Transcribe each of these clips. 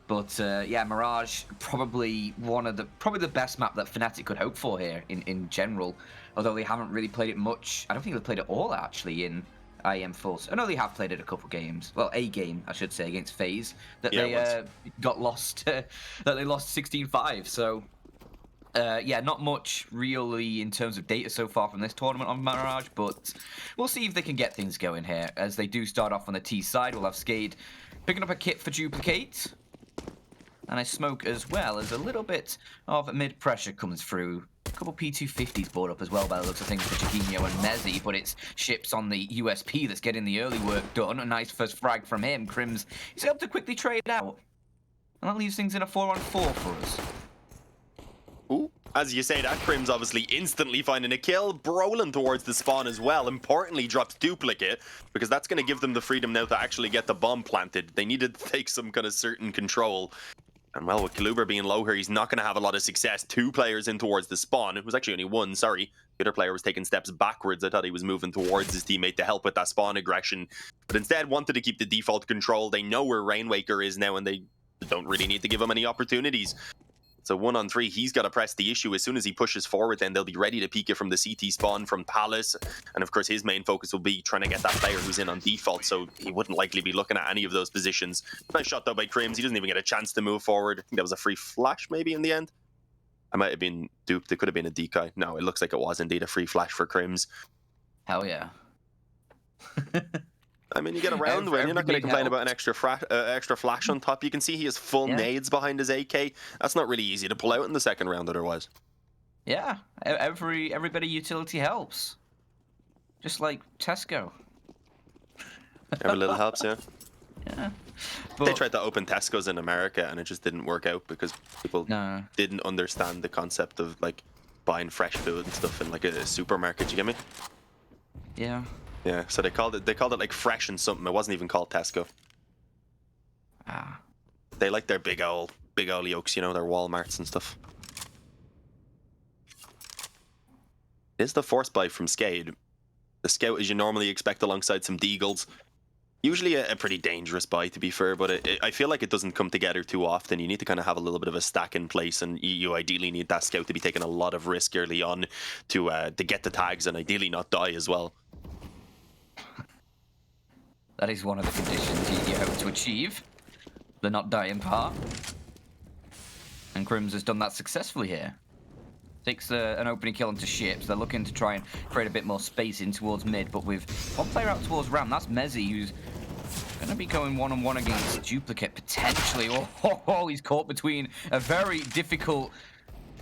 But yeah, Mirage probably probably the best map that Fnatic could hope for here in general. Although they haven't really played it much. I don't think they've played it all actually in IEM Fall. I know they have played it a couple games. Well, a game I should say against FaZe that they got lost. That they lost 16-5. So yeah, not much really in terms of data so far from this tournament on Mirage, but we'll see if they can get things going here. As they do start off on the T side, we'll have SKADE picking up a kit for Duplicate. And a smoke as well, as a little bit of mid-pressure comes through. A couple P250s brought up as well by the looks of things for Chiquinho and Mezzi, but it's Ships on the USP that's getting the early work done. A nice first frag from him. Crims is able to quickly trade out. And that leaves things in a 4-on-4 for us. Ooh, as you say that, Crims obviously instantly finding a kill. Brolin towards the spawn as well. Importantly, drops Duplicate, because that's going to give them the freedom now to actually get the bomb planted. They needed to take some kind of certain control. And well, with Kaluber being low here, he's not going to have a lot of success. 2 players in towards the spawn. It was actually only 1, sorry. The other player was taking steps backwards. I thought he was moving towards his teammate to help with that spawn aggression. But instead wanted to keep the default control. They know where Rainwaker is now, and they don't really need to give him any opportunities. So 1-on-3, he's got to press the issue. As soon as he pushes forward, then they'll be ready to peek it from the CT spawn from Palace. And of course, his main focus will be trying to get that player who's in on default, so he wouldn't likely be looking at any of those positions. Nice shot though by Crims. He doesn't even get a chance to move forward. I think that was a free flash maybe in the end. I might have been duped. It could have been a decoy. No, it looks like it was indeed a free flash for Crims. Hell yeah. I mean, you get around when you're not going to complain about an extra flash on top. You can see he has full nades behind his AK. That's not really easy to pull out in the second round otherwise. Yeah, every bit of utility helps. Just like Tesco. Every little helps, yeah. Yeah. But they tried to open Tesco's in America and it just didn't work out because people didn't understand the concept of like buying fresh food and stuff in like a supermarket. You get me? Yeah. Yeah, so they called it like fresh and something. It wasn't even called Tesco. Ah. They like their big old yolks, you know, their Walmarts and stuff. It is the force buy from SKADE. The scout as you normally expect alongside some deagles. Usually a pretty dangerous buy to be fair, but I feel like it doesn't come together too often. You need to kind of have a little bit of a stack in place, and you ideally need that scout to be taking a lot of risk early on to get the tags and ideally not die as well. That is one of the conditions you hope to achieve. The not dying part. And Crims has done that successfully here. Takes an opening kill into Ships. They're looking to try and create a bit more space in towards mid, but with one player out towards Ram, that's Mezzi, who's going to be going one-on-one against Duplicate, potentially. Oh, he's caught between a very difficult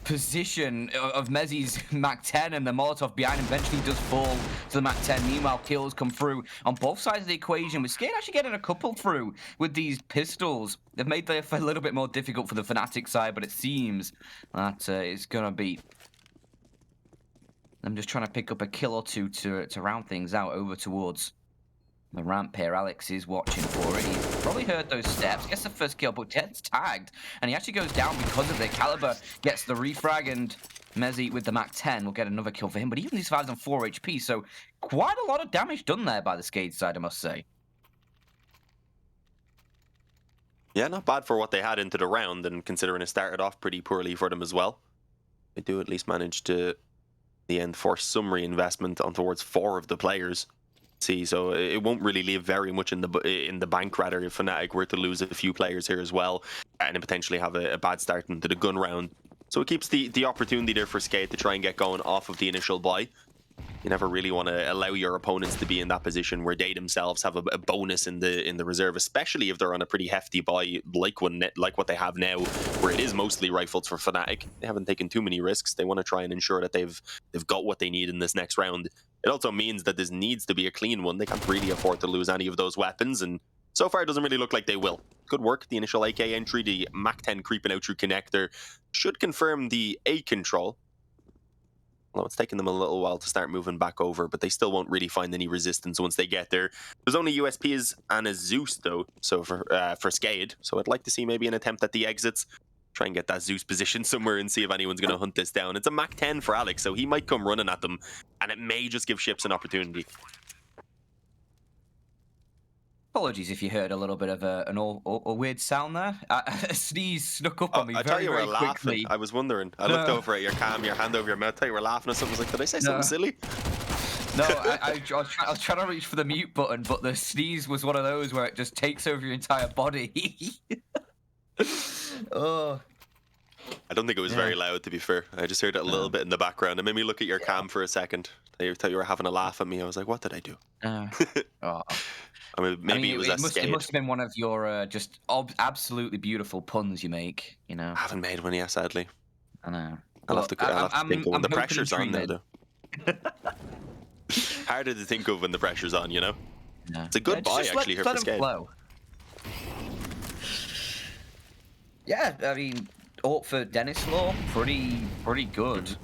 position of Mezzi's Mac-10 and the Molotov behind him eventually does fall to the Mac-10. Meanwhile, kills come through on both sides of the equation, with SKADE actually getting a couple through with these pistols. They've made life a little bit more difficult for the Fnatic side, but it seems that it's going to be them just trying to pick up a kill or two to round things out over towards the ramp here. Alex is watching for it. He's probably heard those steps. Gets the first kill, but gets tagged. And he actually goes down because of it. Caliber gets the refrag, and Mezzi with the Mac-10 will get another kill for him. But even these survives on 4 HP, so quite a lot of damage done there by the SKADE side, I must say. Yeah, not bad for what they had into the round, and considering it started off pretty poorly for them as well. They do at least manage to, in the end, force some reinvestment on towards 4 of the players. So it won't really leave very much in the bank, rather, if Fnatic were to lose a few players here as well and then potentially have a bad start into the gun round. So it keeps the opportunity there for SKADE to try and get going off of the initial buy. You never really want to allow your opponents to be in that position where they themselves have a bonus in the reserve, especially if they're on a pretty hefty buy like what they have now, where it is mostly rifles for Fnatic. They haven't taken too many risks. They want to try and ensure that they've got what they need in this next round. It also means that this needs to be a clean one. They can't really afford to lose any of those weapons, and so far it doesn't really look like they will. Good work. The initial AK entry, the Mac-10 creeping out through connector, should confirm the A control. Although it's taken them a little while to start moving back over, but they still won't really find any resistance once they get there. There's only USPs and a Zeus, though, so for SKADE. So I'd like to see maybe an attempt at the exits. Try and get that Zeus position somewhere and see if anyone's going to hunt this down. It's a Mac-10 for Alex, so he might come running at them, and it may just give Ships an opportunity. Apologies if you heard a little bit of a weird sound there. A sneeze snuck up on me I thought you were very laughing. quickly. I was wondering. I looked over at your cam, your hand over your mouth. I thought you were laughing at something. I was like, did I say something No. silly? No, I was trying to reach for the mute button, but the sneeze was one of those where it just takes over your entire body. Oh. I don't think it was very loud, to be fair. I just heard it a little bit in the background. It made me look at your cam for a second. I thought you were having a laugh at me. I was like, what did I do? Oh. I mean, maybe it was a SKADE. It must have been one of your just absolutely beautiful puns you make, you know. I haven't made one yet, sadly. I know. I'll have to think of when the pressure's on now, though. dreaming. Harder to think of when the pressure's on, you know? No. It's a good buy, actually, here for SKADE. Flow. Yeah, I mean, ult for Dennis Law, pretty good.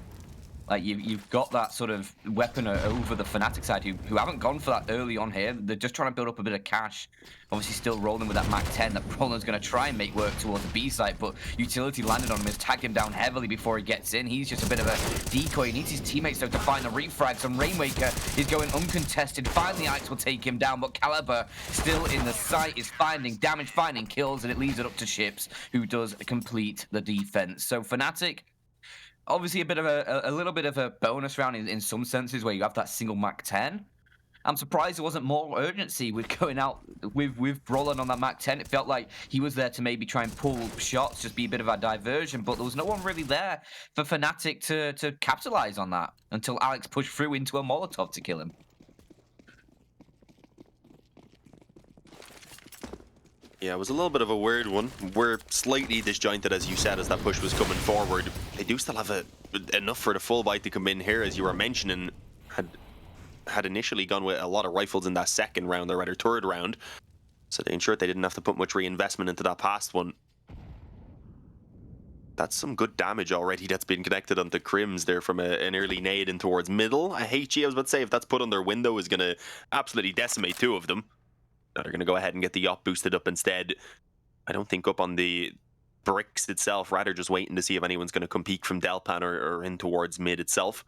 Like you've got that sort of weapon over the Fnatic side who haven't gone for that early on here. They're just trying to build up a bit of cash. Obviously still rolling with that Mac 10 that Roland's going to try and make work towards the B site, but utility landed on him, has tagged him down heavily before he gets in. He's just a bit of a decoy. He needs his teammates though to find the refrags, and Rainmaker is going uncontested. Finally Alex will take him down, but Caliber still in the site is finding damage, finding kills, and it leaves it up to Ships, who does complete the defense. So Fnatic, obviously a bit of a little bit of a bonus round in some senses where you have that single Mac 10. I'm surprised there wasn't more urgency with going out with Roland on that Mac 10. It felt like he was there to maybe try and pull shots, just be a bit of a diversion, but there was no one really there for Fnatic to capitalize on that until Alex pushed through into a Molotov to kill him. Yeah, it was a little bit of a weird one. We're slightly disjointed, as you said, as that push was coming forward. They do still have enough for the full bite to come in here, as you were mentioning. Had initially gone with a lot of rifles in that second round, or rather third round, so they ensured they didn't have to put much reinvestment into that past one. That's some good damage already that's been connected onto Crims there from an early nade in towards middle. I was about to say, if that's put on their window, is going to absolutely decimate two of them. Now they're going to go ahead and get the yacht boosted up instead. I don't think up on the bricks itself, rather just waiting to see if anyone's going to come peek from Delpan or in towards mid itself.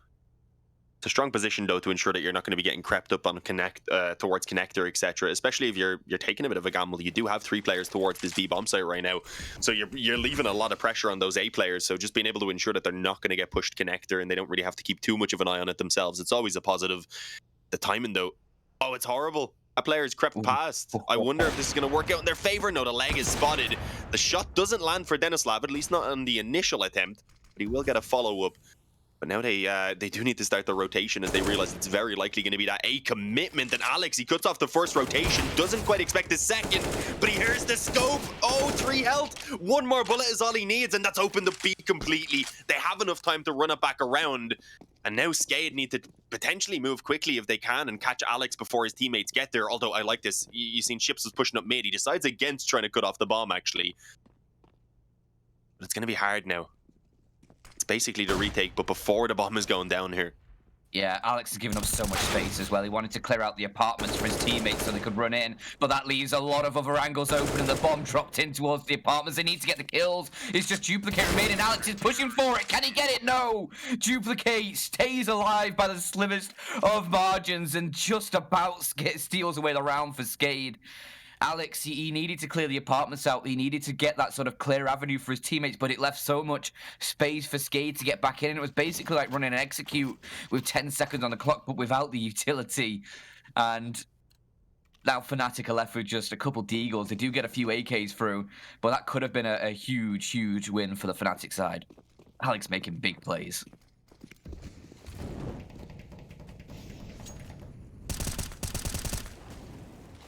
It's a strong position, though, to ensure that you're not going to be getting crept up on towards connector, etc. Especially if you're taking a bit of a gamble. You do have 3 players towards this B bomb site right now, so you're leaving a lot of pressure on those A players. So just being able to ensure that they're not going to get pushed connector and they don't really have to keep too much of an eye on it themselves, it's always a positive. The timing, though, oh, it's horrible. A player's crept past. I wonder if this is going to work out in their favor. No, the leg is spotted. The shot doesn't land for Denislav, at least not on the initial attempt, but he will get a follow-up. But now they do need to start the rotation, as they realize it's very likely going to be that A commitment. And Alex, he cuts off the first rotation, doesn't quite expect the second, but he hears the scope. Oh, 3 health. 1 more bullet is all he needs, and that's opened the B completely. They have enough time to run it back around. And now SKADE need to potentially move quickly if they can and catch Alex before his teammates get there. Although I like this. You've seen Ships was pushing up mid. He decides against trying to cut off the bomb, actually. But it's going to be hard now. It's basically the retake, but before the bomb is going down here. Yeah, Alex has given up so much space as well. He wanted to clear out the apartments for his teammates so they could run in, but that leaves a lot of other angles open, and the bomb dropped in towards the apartments. They need to get the kills. It's just Duplicate remaining. Alex is pushing for it. Can he get it? No! Duplicate stays alive by the slimmest of margins and just about steals away the round for SKADE. Alex, he needed to clear the apartments out. He needed to get that sort of clear avenue for his teammates, but it left so much space for SKADE to get back in. It was basically like running an execute with 10 seconds on the clock, but without the utility. And now Fnatic are left with just a couple Deagles. They do get a few AKs through, but that could have been a huge, huge win for the Fnatic side. Alex making big plays.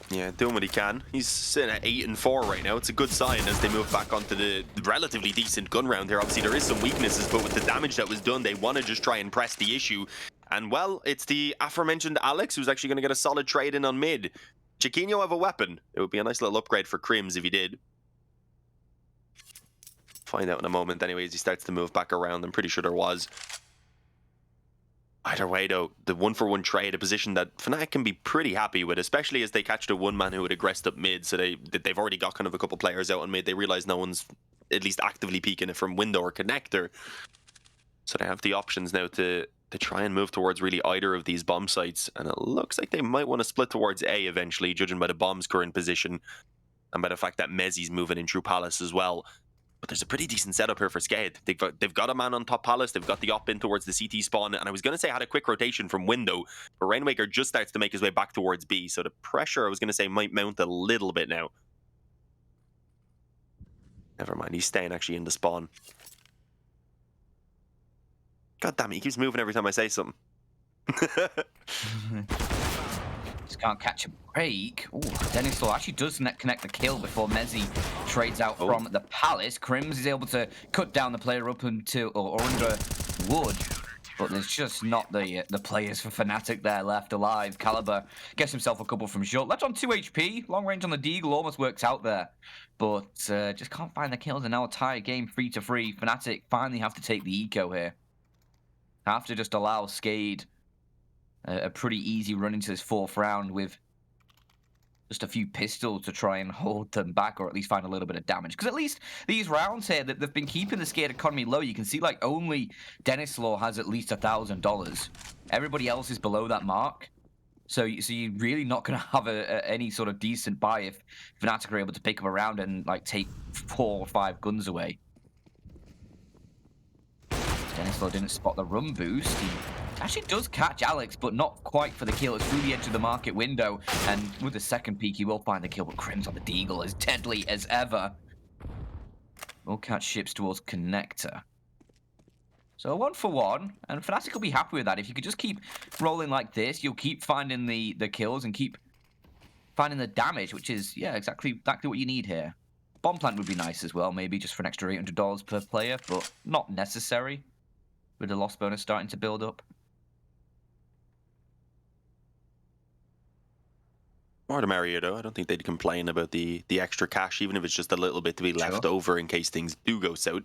Yeah, doing what he can. He's sitting at 8-4 right now. It's a good sign as they move back onto the relatively decent gun round here. Obviously, there is some weaknesses, but with the damage that was done, they want to just try and press the issue. And, well, it's the aforementioned Alex who's actually going to get a solid trade in on mid. Chiquinho have a weapon. It would be a nice little upgrade for Crims if he did. Find out in a moment. Anyways, he starts to move back around. I'm pretty sure there was. Either way, though, the 1-for-1 trade, a position that Fnatic can be pretty happy with, especially as they catch the one man who had aggressed up mid. So they've already got kind of a couple players out on mid. They realize no one's at least actively peeking it from window or connector. So they have the options now to to try and move towards really either of these bomb sites, and it looks like they might want to split towards A eventually, judging by the bomb's current position and by the fact that Mezzi's moving in through Palace as well. But there's a pretty decent setup here for SKADE. They've got a man on top Palace, they've got the op in towards the CT spawn, and I was going to say had a quick rotation from window, but Rainmaker just starts to make his way back towards B, so the pressure, I was going to say, might mount a little bit now. Never mind, he's staying actually in the spawn. God damn it, he keeps moving every time I say something. Just can't catch a break. Ooh, Denislaw actually does connect the kill before Mezzi trades out from the Palace. Crims is able to cut down the player up until or under wood, but there's just not the players for Fnatic there left alive. Caliber gets himself a couple from Jult. Left on 2 HP. Long range on the Deagle almost works out there, but just can't find the kills. And now a tie game 3-3. Fnatic finally have to take the eco here. Have to just allow SKADE a pretty easy run into this 4th round with just a few pistols to try and hold them back, or at least find a little bit of damage. Because at least these rounds here, that they've been keeping the SKADE economy low. You can see like only Denislaw has at least $1,000. Everybody else is below that mark. So you're really not going to have any sort of decent buy if Fnatic are able to pick up a round and like take 4 or 5 guns away. Denislaw didn't spot the run boost. He actually does catch Alex, but not quite for the kill. It's through the edge of the market window, and with the second peek, he will find the kill, but Crims on the Deagle is deadly as ever. Will catch ships towards Connector. So 1 for 1, and Fnatic will be happy with that. If you could just keep rolling like this, you'll keep finding the kills and keep finding the damage, which is, yeah, exactly what you need here. Bomb plant would be nice as well, maybe just for an extra $800 per player, but not necessary, with the loss bonus starting to build up. More the merrier, though. I don't think they'd complain about the extra cash, even if it's just a little bit to be left over in case things do go south.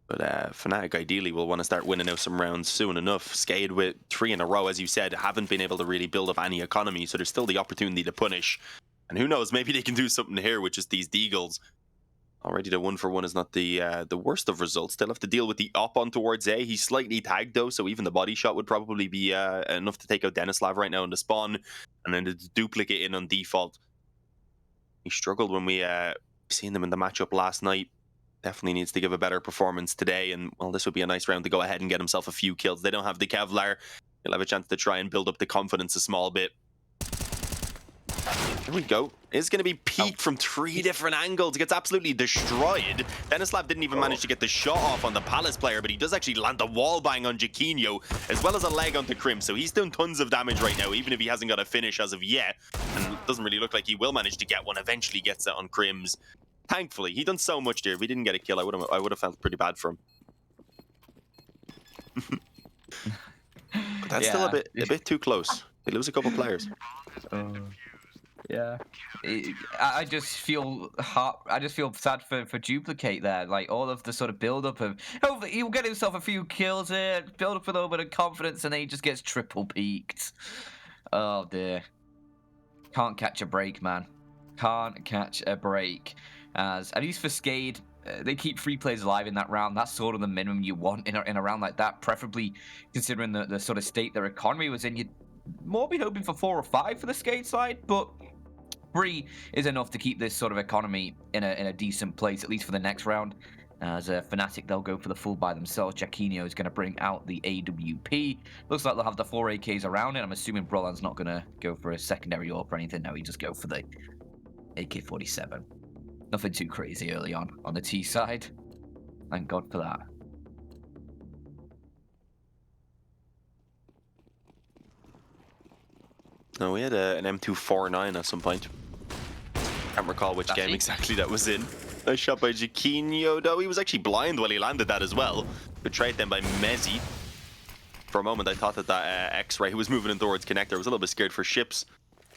But Fnatic ideally will want to start winning out some rounds soon enough. SKADE with 3 in a row, as you said, haven't been able to really build up any economy, so there's still the opportunity to punish. And who knows, maybe they can do something here with just these Deagles. Already the 1 for 1 is not the worst of results. They'll have to deal with the op on towards A. He's slightly tagged though, so even the body shot would probably be enough to take out Denislav right now in the spawn, and then to duplicate in on default. He struggled when we seen them in the matchup last night. Definitely needs to give a better performance today, and well, this would be a nice round to go ahead and get himself a few kills. They don't have the Kevlar. He'll have a chance to try and build up the confidence a small bit. Here we go. It's going to be peaked from 3 different angles. It gets absolutely destroyed. Denislav didn't even manage to get the shot off on the Palace player, but he does actually land a wall bang on Jaquinho, as well as a leg onto Crim. So he's done tons of damage right now, even if he hasn't got a finish as of yet. And it doesn't really look like he will manage to get one. Eventually gets it on Crims. Thankfully, he done so much there. If he didn't get a kill, I would have felt pretty bad for him. But that's still a bit too close. They lose a couple players. Yeah, I just feel sad for Duplicate there. Like all of the sort of build up of, he'll get himself a few kills here, build up a little bit of confidence, and then he just gets triple peaked. Oh dear, can't catch a break, man. Can't catch a break. As at least for SKADE, they keep 3 players alive in that round. That's sort of the minimum you want in a round like that. Preferably considering the sort of state their economy was in, you'd more be hoping for 4 or 5 for the SKADE side, but 3 is enough to keep this sort of economy in a decent place, at least for the next round. As Fnatic, they'll go for the full by themselves. Jaquinho is going to bring out the AWP. Looks like they'll have the 4 AKs around it. I'm assuming Brolan's not going to go for a secondary AWP or anything. No, he just go for the AK-47. Nothing too crazy early on the T side. Thank God for that. No, we had an M249 at some point. Can't recall which game exactly that was in. Nice shot by Jaquinho, though. He was actually blind while he landed that as well. Betrayed then by Mezzi. For a moment, I thought that X-Ray was moving in towards Connector. I was a little bit scared for ships.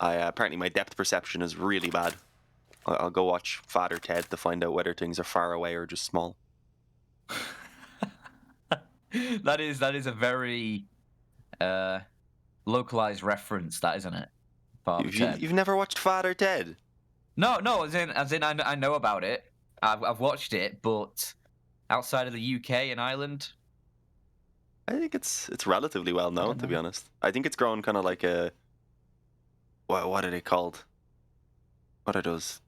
Apparently, my depth perception is really bad. I'll go watch Father Ted to find out whether things are far away or just small. That is a very localized reference, that isn't it? You've never watched Father Ted? No, as in I know about it. I've watched it, but outside of the UK and Ireland, I think it's relatively well known, to be honest. I think it's grown kind of like a what are they called? What are those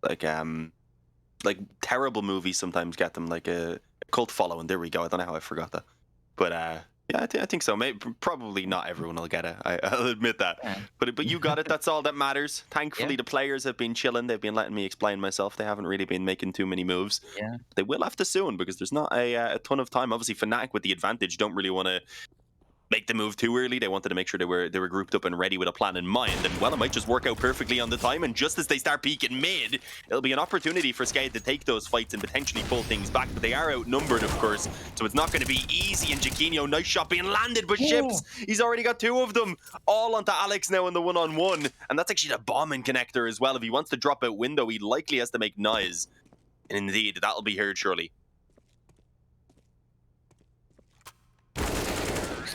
like terrible movies sometimes get them like a cult following. There we go. I don't know how I forgot that, but yeah, I think so. Maybe probably not everyone will get it. I'll admit that. Yeah. But you got it. That's all that matters. Thankfully, Yeah. the players have been chilling. They've been letting me explain myself. They haven't really been making too many moves. Yeah. They will have to soon because there's not a ton of time. Obviously, Fnatic with the advantage don't really want to make the move too early. They wanted to make sure they were grouped up and ready with a plan in mind. And well, it might just work out perfectly on the time. And just as they start peeking mid, it'll be an opportunity for SKADE to take those fights and potentially pull things back. But they are outnumbered, of course, so it's not going to be easy. And Jaquinho, nice shot being landed, but Ships, he's already got 2 of them, all onto Alex now in the one-on-one. And that's actually the bombing connector as well. If he wants to drop out window, he likely has to make noise. And indeed, that'll be heard surely.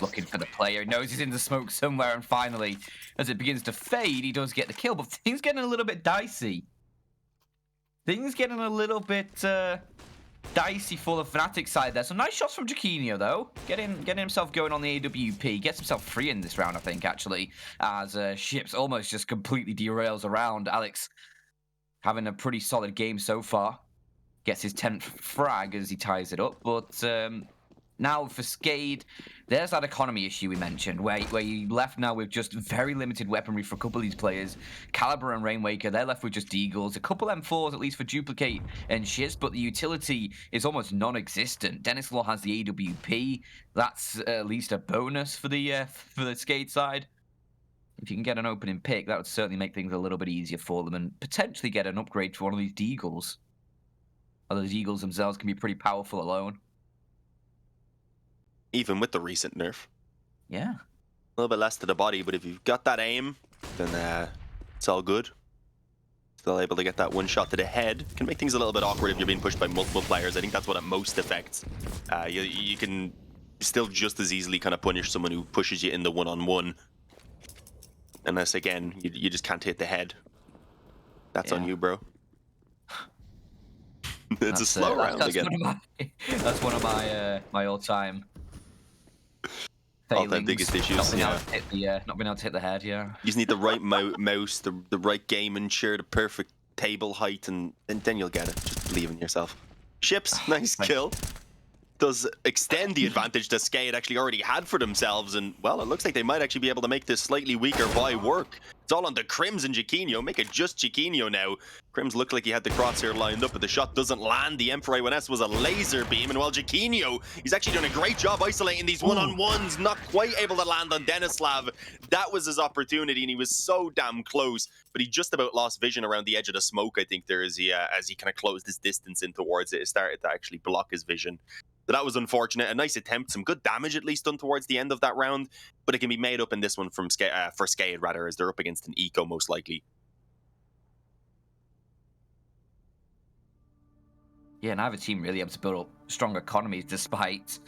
Looking for the player, he knows he's in the smoke somewhere, and finally, as it begins to fade, he does get the kill, but things getting a little bit dicey. Things getting a little bit dicey for the Fnatic side there. Some nice shots from Jaquinho, though. Getting himself going on the AWP. Gets himself free in this round, I think, actually, as Ships almost just completely derails around. Alex having a pretty solid game so far. Gets his 10th frag as he ties it up, but now for SKADE, there's that economy issue we mentioned, where you left now with just very limited weaponry for a couple of these players. Caliber and Rainwaker, they're left with just Deagles, a couple M4s at least for Duplicate and Shiz, but the utility is almost non-existent. Dennis Law has the AWP. That's at least a bonus for the SKADE side. If you can get an opening pick, that would certainly make things a little bit easier for them and potentially get an upgrade to one of these Deagles. Although the Deagles themselves can be pretty powerful alone. Even with the recent nerf. Yeah. A little bit less to the body, but if you've got that aim, then it's all good. Still able to get that one shot to the head. Can make things a little bit awkward if you're being pushed by multiple players. I think that's what it most affects. You can still just as easily kind of punish someone who pushes you in the one-on-one. Unless, again, you just can't hit the head. That's on you, bro. It's a slow round again. That's one of my all-time failings. All-time biggest issues, not being able to hit the head, yeah. You just need the right mouse, the right gaming chair, the perfect table height, and then you'll get it. Just believe in yourself. Ships, nice kill. Does extend the advantage that SKADE actually already had for themselves, and well, it looks like they might actually be able to make this slightly weaker buy work. It's all on the Crims and Jaquinho. Make it just Jaquinho now. Crims looked like he had the crosshair lined up, but the shot doesn't land. The Emperor A1S was a laser beam, and while Jaquinho, he's actually doing a great job isolating these one-on-ones, not quite able to land on Denislav. That was his opportunity, and he was so damn close, but he just about lost vision around the edge of the smoke, I think, there as he kind of closed his distance in towards it. It started to actually block his vision. So that was unfortunate. A nice attempt, some good damage at least done towards the end of that round, but it can be made up in this one from for SKADE rather, as they're up against an eco most likely. Yeah, neither team really able to build up strong economies despite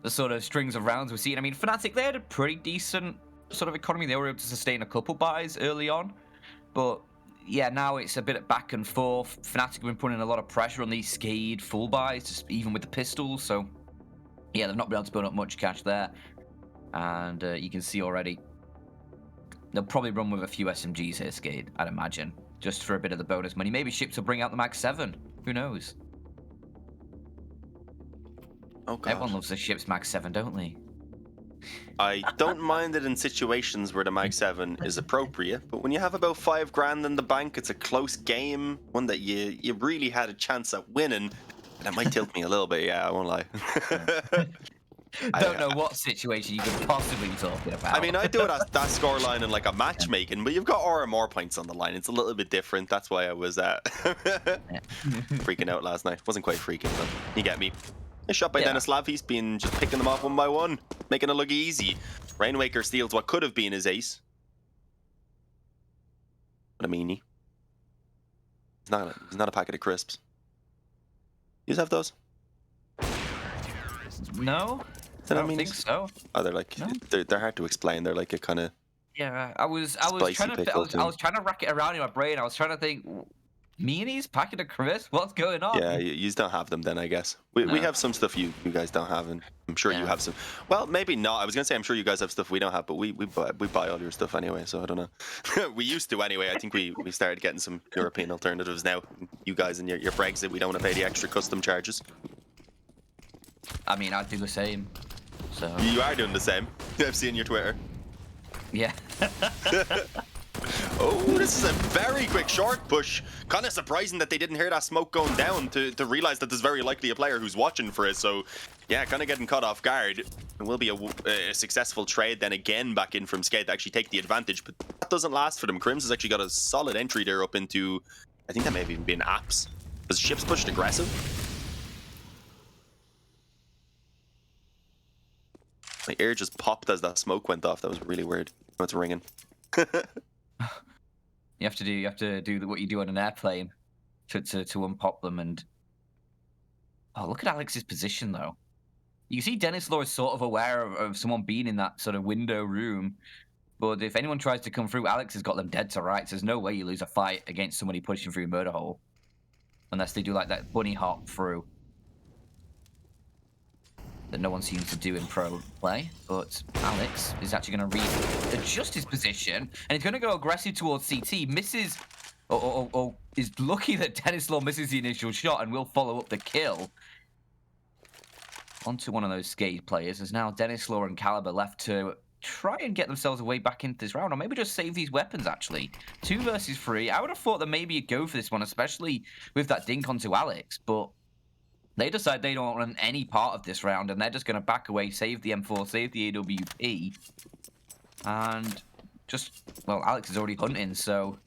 the sort of strings of rounds we've seen. I mean, Fnatic, they had a pretty decent sort of economy. They were able to sustain a couple buys early on, but yeah, now it's a bit back and forth. Fnatic have been putting a lot of pressure on these SKADE full buys, just even with the pistols. So yeah, they've not been able to build up much cash there. And you can see already, they'll probably run with a few SMGs here, SKADE, I'd imagine, just for a bit of the bonus money. Maybe Ships will bring out the Mag 7. Who knows? Oh, God. Everyone loves the Ships Mag 7, don't they? I don't mind it in situations where the Mag 7 is appropriate, but when you have about $5,000 in the bank, it's a close game, one that you really had a chance at winning, and it might tilt me a little bit, yeah, I won't lie. Don't know what situation you could possibly be talking about. I mean, I do it as that scoreline in like a matchmaking, but you've got RMR points on the line. It's a little bit different. That's why I was freaking out last night. Wasn't quite freaking, but you get me. A shot by Denislav. He's been just picking them off one by one, making it look easy. Rainwaker steals what could have been his ace. What a meanie. He's not a packet of crisps. You have those? No, I don't think so. Oh, they're like they're hard to explain. They're like a kind of I was trying to rack it around in my brain. I was trying to think Meanies, packet of crisps. What's going on? Yeah, you don't have them then, I guess. We No. have some stuff you guys don't have, and I'm sure you Yeah. have some. Well, maybe not. I was gonna say I'm sure you guys have stuff we don't have, but we buy all your stuff anyway, so I don't know. We used to anyway. I think we started getting some European alternatives now. You guys and your Brexit, we don't want to pay the extra custom charges. I mean, I'd do the same. So. You are doing the same. I've seen your Twitter. Yeah. Oh, this is a very quick short push. Kind of surprising that they didn't hear that smoke going down to realize that there's very likely a player who's watching for it. So, yeah, kind of getting caught off guard. It will be a successful trade then again back in from SKADE to actually take the advantage. But that doesn't last for them. Crims has actually got a solid entry there up into, I think that may have even been apps. Was ships pushed aggressive? My ear just popped as that smoke went off. That was really weird. Oh, it's ringing. You have to do what you do on an airplane to unpop them. And oh, look at Alex's position though. You see Dennis Law is sort of aware of someone being in that sort of window room, but if anyone tries to come through, Alex has got them dead to rights. There's no way you lose a fight against somebody pushing through murder hole unless they do like that bunny hop through that no one seems to do in pro play. But Alex is actually going to readjust his position, and he's going to go aggressive towards CT. Misses, or is lucky that Dennis Law misses the initial shot and will follow up the kill. Onto one of those SKADE players. There's now Dennis Law and Caliber left to try and get themselves a way back into this round, or maybe just save these weapons, actually. 2 versus 3. I would have thought that maybe you'd go for this one, especially with that dink onto Alex, but they decide they don't want any part of this round, and they're just going to back away, save the M4, save the AWP, and just, well, Alex is already hunting, so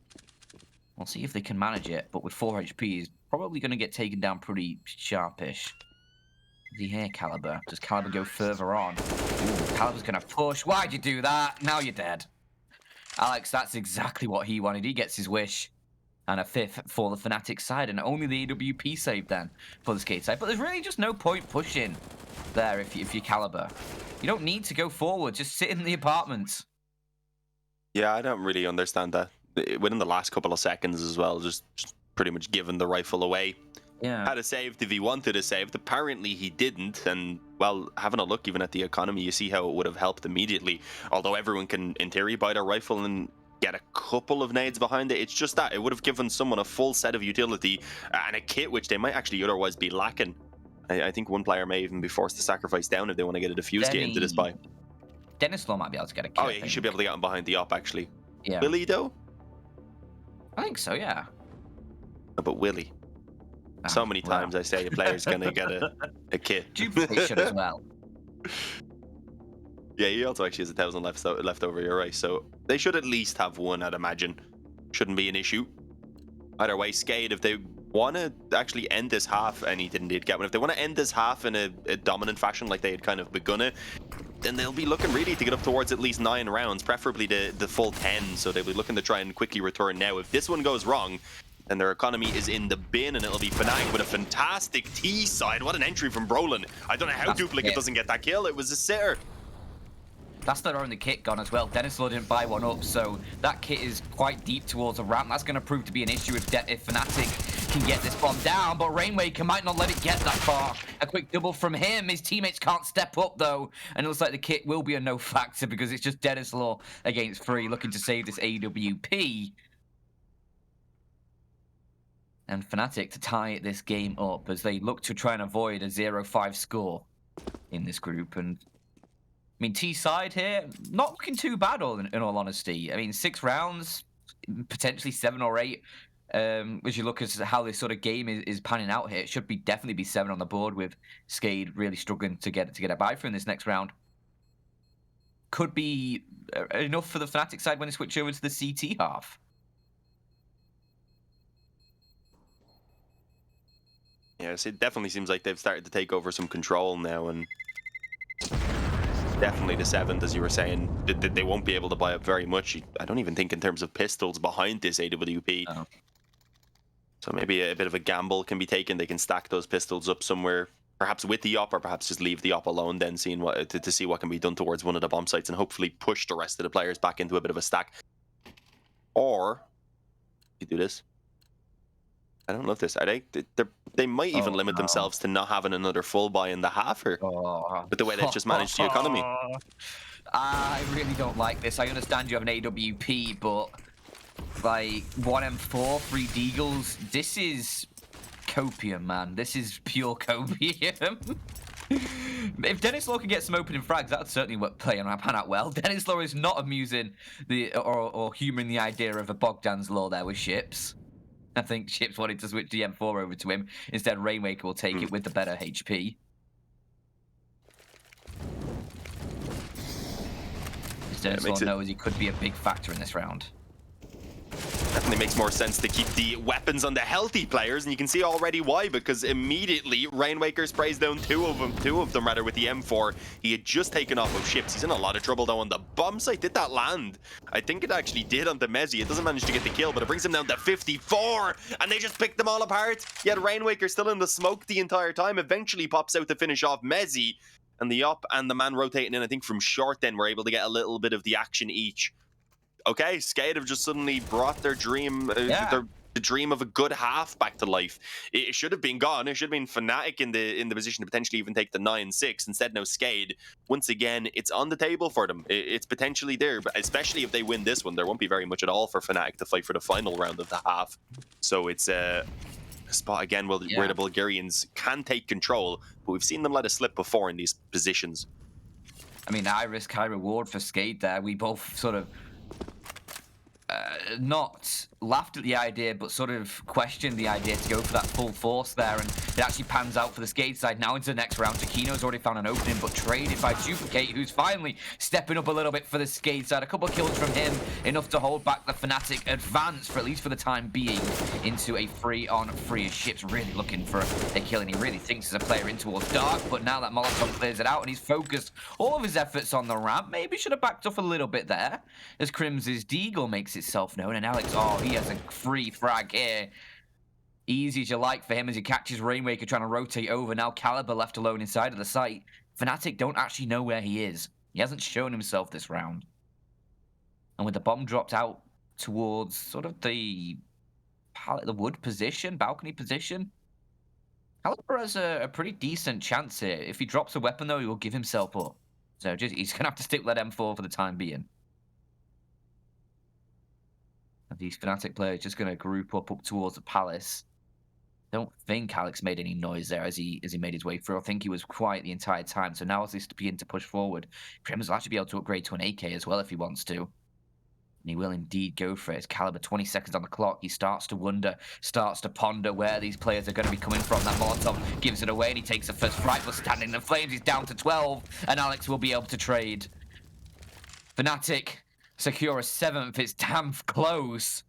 we'll see if they can manage it, but with 4 HP, he's probably going to get taken down pretty sharpish. Is he here, Caliber? Does Caliber go further on? Ooh, Caliber's going to push. Why'd you do that? Now you're dead. Alex, that's exactly what he wanted. He gets his wish. And a 5th for the Fnatic side, and only the AWP save then for the SKADE side. But there's really just no point pushing there if you're Caliber. You don't need to go forward, just sit in the apartments. Yeah, I don't really understand that. Within the last couple of seconds as well, just pretty much giving the rifle away. Yeah. Had a saved if he wanted a saved. Apparently he didn't, and well, having a look even at the economy, you see how it would have helped immediately. Although everyone can, in theory, buy their rifle and get a couple of nades behind it. It's just that it would have given someone a full set of utility and a kit which they might actually otherwise be lacking. I think one player may even be forced to sacrifice down if they want to get a defuse kit into this buy. Dennis Law might be able to get a kit. Oh yeah, he should be able to get him behind the op actually. Yeah. Will he though? I think so, yeah. But will he? So many times I say a player's gonna get a kit. Duplication as well. Yeah, he also actually has 1,000 left over, you're right. So they should at least have one, I'd imagine. Shouldn't be an issue. Either way, SKADE, if they want to actually end this half, and he didn't get one, if they want to end this half in a dominant fashion like they had kind of begun it, then they'll be looking really to get up towards at least 9 rounds, preferably the full 10. So they'll be looking to try and quickly return now. If this one goes wrong, then their economy is in the bin, and it'll be Fnatic with a fantastic T side. What an entry from Brolin. I don't know how Duplicate doesn't get that kill. It was a sitter. That's their only kit gone as well. Dennis Law didn't buy one up, so that kit is quite deep towards a ramp. That's going to prove to be an issue if Fnatic can get this bomb down, but Rainwaker might not let it get that far. A quick double from him. His teammates can't step up, though, and it looks like the kit will be a no factor because it's just Dennis Law against 3 looking to save this AWP. And Fnatic to tie this game up as they look to try and avoid a 0-5 score in this group. And I mean, T side here, not looking too bad in all honesty. I mean, 6 rounds, potentially 7 or 8. As you look at how this sort of game is panning out here, it should be definitely be 7 on the board with SKADE really struggling to get a buy through in this next round. Could be enough for the Fnatic side when they switch over to the CT half. Yes, it definitely seems like they've started to take over some control now, and definitely the 7th, as you were saying, they won't be able to buy up very much. I don't even think in terms of pistols behind this AWP. Oh. So maybe a bit of a gamble can be taken. They can stack those pistols up somewhere, perhaps with the op, or perhaps just leave the op alone, then seeing what to see what can be done towards one of the bomb sites, and hopefully push the rest of the players back into a bit of a stack. Or you do this. I don't love this. Are they might even Oh, limit no. themselves to not having another full buy in the half here Oh. with the way they've just managed the economy. I really don't like this. I understand you have an AWP, but like 1M4, 3 Deagles, this is copium, man. This is pure copium. If Dennis Law can get some opening frags, that would certainly play and pan out well. Dennis Law is not amusing or humouring the idea of a Bogdan's Law there with Ships. I think Ships wanted to switch the M4 over to him. Instead, Rainmaker will take it with the better HP. Dennis Law knows he could be a big factor in this round. Definitely makes more sense to keep the weapons on the healthy players, and you can see already why, because immediately Rainmaker sprays down two of them rather, with the M4. He had just taken off of Ships. He's in a lot of trouble though on the bomb site. Did that land? I think it actually did on the Mezzi. It doesn't manage to get the kill, but it brings him down to 54, and they just picked them all apart. Yet Rainmaker still in the smoke the entire time, eventually pops out to finish off Mezzi, and the op and the man rotating in, I think from short then, were able to get a little bit of the action each. Okay, SKADE have just suddenly brought their dream, the dream of a good half back to life. It should have been gone. It should have been Fnatic in the position to potentially even take the 9-6. Instead, now SKADE, once again, it's on the table for them. It's potentially there, but especially if they win this one, there won't be very much at all for Fnatic to fight for the final round of the half. So it's a spot again where the Bulgarians can take control, but we've seen them let it slip before in these positions. I mean, high risk, high reward for SKADE there. We both sort of not laughed at the idea, but sort of questioned the idea to go for that full force there, and it actually pans out for the SKADE side. Now into the next round, Takino's already found an opening, but traded by Duplicate, who's finally stepping up a little bit for the SKADE side. A couple of kills from him, enough to hold back the Fnatic advance, for at least for the time being, into a 3-on-3. Ships really looking for a kill, and he really thinks as a player in towards Dark, but now that Molotov clears it out, and he's focused all of his efforts on the ramp, maybe should have backed off a little bit there, as Crims's Deagle makes itself known, and Alex, he has a free frag here. Easy as you like for him as he catches Rainmaker trying to rotate over. Now Caliber left alone inside of the site. Fnatic don't actually know where he is. He hasn't shown himself this round. And with the bomb dropped out towards sort of the wood position, balcony position, Caliber has a pretty decent chance here. If he drops a weapon though, he will give himself up. So he's going to have to stick with that M4 for the time being. These Fnatic players just going to group up towards the palace. Don't think Alex made any noise there as he made his way through. I think he was quiet the entire time. So now as they begin to push forward, Crims will actually be able to upgrade to an AK as well if he wants to. And he will indeed go for it. His Caliber, 20 seconds on the clock. He starts to wonder, starts to ponder where these players are going to be coming from. That Molotov gives it away and he takes the first frag, but standing in the flames, he's down to 12. And Alex will be able to trade. Fnatic secure a 7th. It's damn close.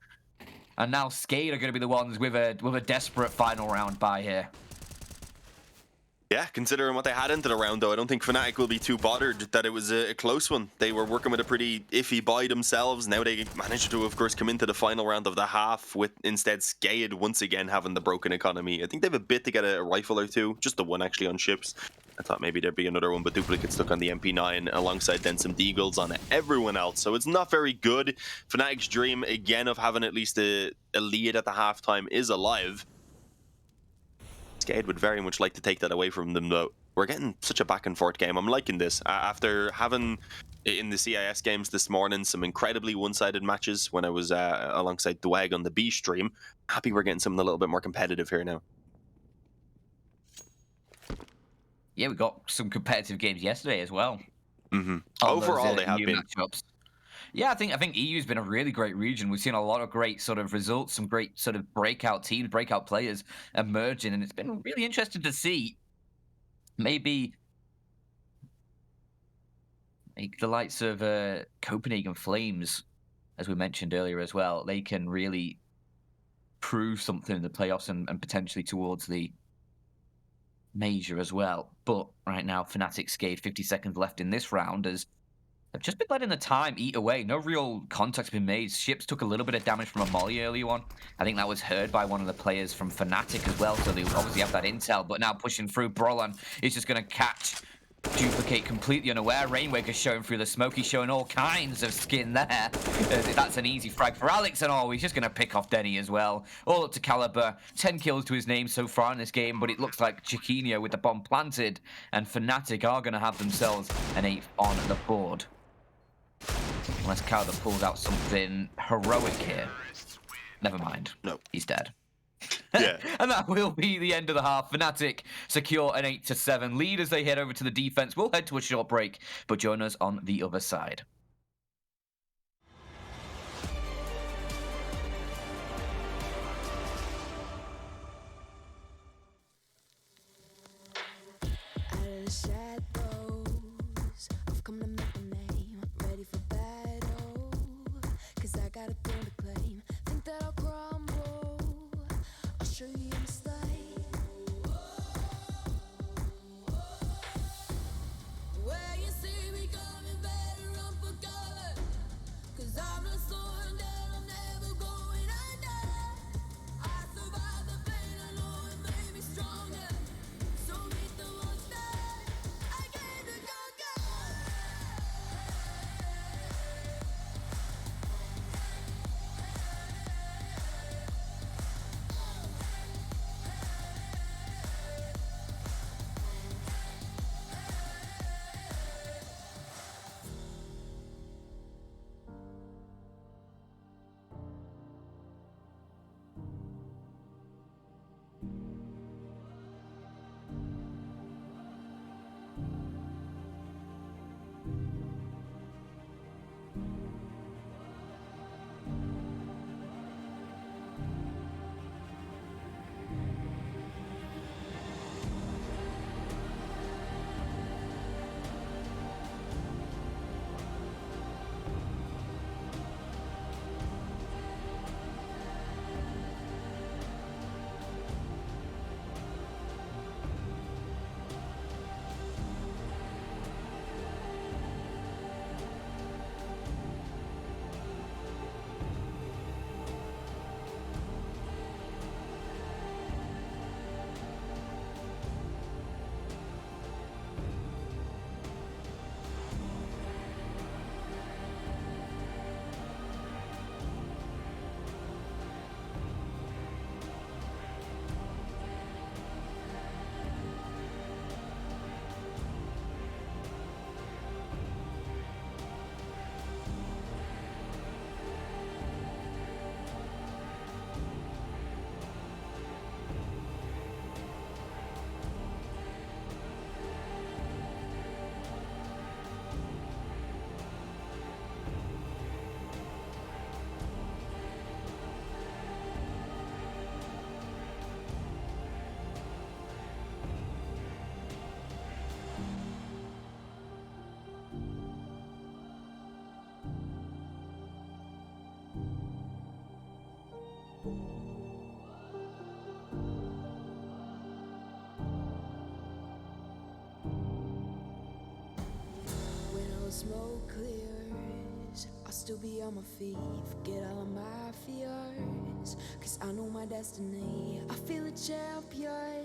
And now SKADE are going to be the ones with a desperate final round bye here. Yeah, considering what they had into the round, though, I don't think Fnatic will be too bothered that it was a close one. They were working with a pretty iffy buy themselves. Now they managed to, of course, come into the final round of the half with instead SKADE once again having the broken economy. I think they have a bit to get a rifle or two, just the one actually on Ships. I thought maybe there'd be another one, but Duplicate stuck on the MP9 alongside then some Deagles on everyone else. So it's not very good. Fnatic's dream, again, of having at least a lead at the halftime is alive. SKADE would very much like to take that away from them, though. We're getting such a back and forth game. I'm liking this. After having in the CIS games this morning some incredibly one-sided matches when I was alongside Dwag on the B stream, happy we're getting something a little bit more competitive here now. Yeah, we got some competitive games yesterday as well. Overall, they have been. Matchups. Yeah, I think EU's been a really great region. We've seen a lot of great sort of results, some great sort of breakout teams, breakout players emerging, and it's been really interesting to see. Maybe the likes of Copenhagen Flames, as we mentioned earlier as well, they can really prove something in the playoffs and potentially towards the major as well. But right now, Fnatic SKADE, 50 seconds left in this round as they've just been letting the time eat away. No real contact's been made. Ships took a little bit of damage from a molly early on. I think that was heard by one of the players from Fnatic as well, so they obviously have that intel. But now pushing through, Brolan is just going to catch Duplicate completely unaware. Rainwaker's showing through the smoke. He's showing all kinds of skin there. That's an easy frag for Alex, and he's just going to pick off Denny as well. All up to Caliber. 10 kills to his name so far in this game, but it looks like Chiquinho with the bomb planted, and Fnatic are going to have themselves an 8th on the board. Unless Caliber pulls out something heroic here. Never mind. No. He's dead. Yeah. And that will be the end of the half. Fnatic secure an 8-7 lead as they head over to the defense. We'll head to a short break, but join us on the other side. Smoke clears, I'll still be on my feet. Forget all of my fears, cause I know my destiny. I feel a champion.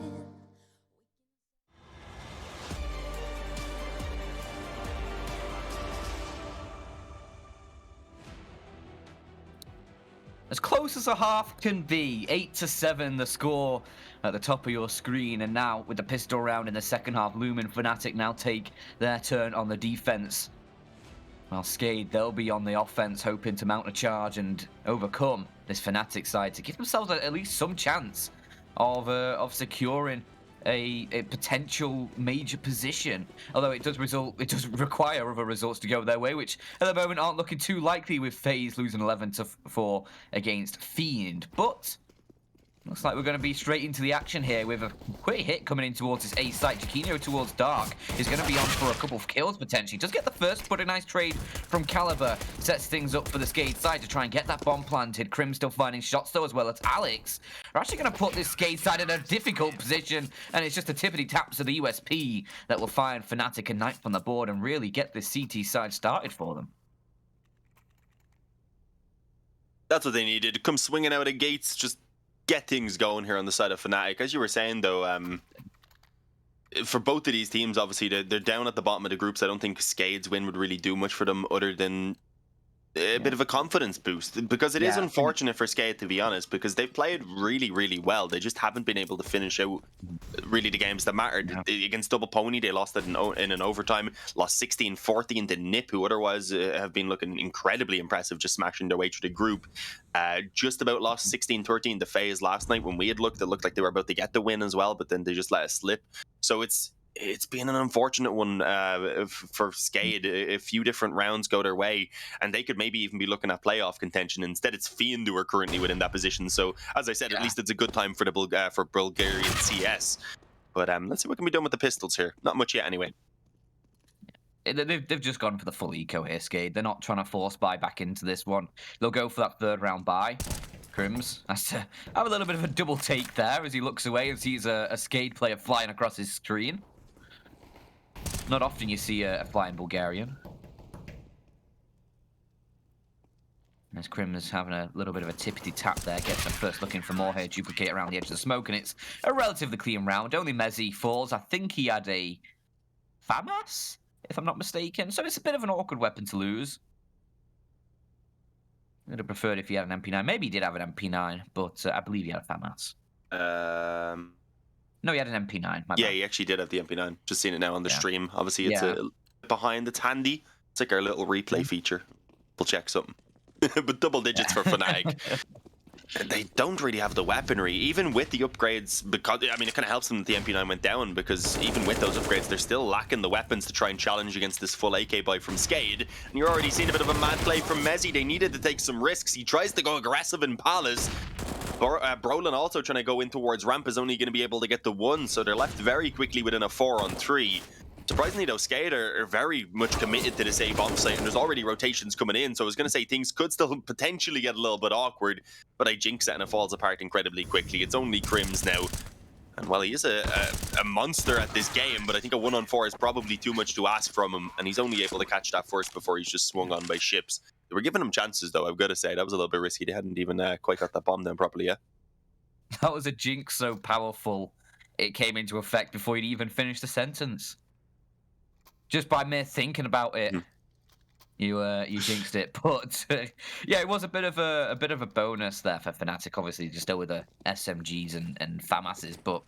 As close as a half can be, 8-7 the score at the top of your screen. And now with the pistol round in the second half, Lumen Fnatic now take their turn on the defense. Well, SKADE, they'll be on the offense, hoping to mount a charge and overcome this Fnatic side to give themselves at least some chance of securing a potential major position. Although it does require other results to go their way, which at the moment aren't looking too likely, with FaZe losing 11-4 against Fiend. But looks like we're going to be straight into the action here with a quick hit coming in towards his A site. Chiquinho towards Dark is going to be on for a couple of kills potentially. Does get the first, but a nice trade from Caliber sets things up for the SKADE side to try and get that bomb planted. Crim still finding shots though, as well as Alex. We're actually going to put this SKADE side in a difficult position, and it's just the tippity taps of the USP that will find Fnatic a knife on the board and really get this CT side started for them. That's what they needed. Come swinging out of gates, just get things going here on the side of Fnatic. As you were saying, though, for both of these teams, obviously, they're down at the bottom of the groups. I don't think SKADE's win would really do much for them other than a bit of a confidence boost, because it is unfortunate for SKADE, to be honest, because they've played really, really well. They just haven't been able to finish out really the games that mattered. Against Double Pony, they lost it in an overtime, lost 16-14 to NiP, who otherwise have been looking incredibly impressive, just smashing their way through the group. Just about lost 16-13 to FaZe last night. When we had looked, it looked like they were about to get the win as well, but then they just let it slip. So it's been an unfortunate one for SKADE. A few different rounds go their way, and they could maybe even be looking at playoff contention. Instead, it's Fiend who are currently within that position. So, as I said, at least it's a good time for the Bulgarian CS. But let's see what can be done with the pistols here. Not much yet, anyway. They've just gone for the full eco here, SKADE. They're not trying to force buy back into this one. They'll go for that third round buy. Crims has to have a little bit of a double take there as he looks away and sees a SKADE player flying across his screen. Not often you see a flying Bulgarian. As Crim is having a little bit of a tippity tap there, gets them first looking for more here, duplicate around the edge of the smoke, and it's a relatively clean round. Only Mezzy falls. I think he had a FAMAS, if I'm not mistaken. So it's a bit of an awkward weapon to lose. I'd have preferred if he had an MP9. Maybe he did have an MP9, but I believe he had a FAMAS. No, he had an MP9. Yeah, he actually did have the MP9. Just seeing it now on the stream. Obviously, it's behind. It's handy. It's like our little replay feature. We'll check something. But double digits for Fnatic. They don't really have the weaponry, even with the upgrades, because, I mean, it kind of helps them that the MP9 went down, because even with those upgrades, they're still lacking the weapons to try and challenge against this full AK buy from SKADE. And you're already seeing a bit of a mad play from Mezzy. They needed to take some risks. He tries to go aggressive in Palace. Brolin also trying to go in towards ramp is only going to be able to get the one, so they're left very quickly within a 4-on-3. Surprisingly though, SKADE are very much committed to this A bomb site, and there's already rotations coming in, so I was going to say things could still potentially get a little bit awkward, but I jinx it and it falls apart incredibly quickly. It's only Crims now, and well, he is a monster at this game, but I think a 1-on-4 is probably too much to ask from him, and he's only able to catch that first before he's just swung on by ships. They were giving him chances though, I've got to say. That was a little bit risky. They hadn't even quite got that bomb down properly yet. That was a jinx so powerful it came into effect before he'd even finished the sentence. Just by mere thinking about it, you jinxed it. But yeah, it was a bit of a bonus there for Fnatic. Obviously, just still with the SMGs and FAMASs, but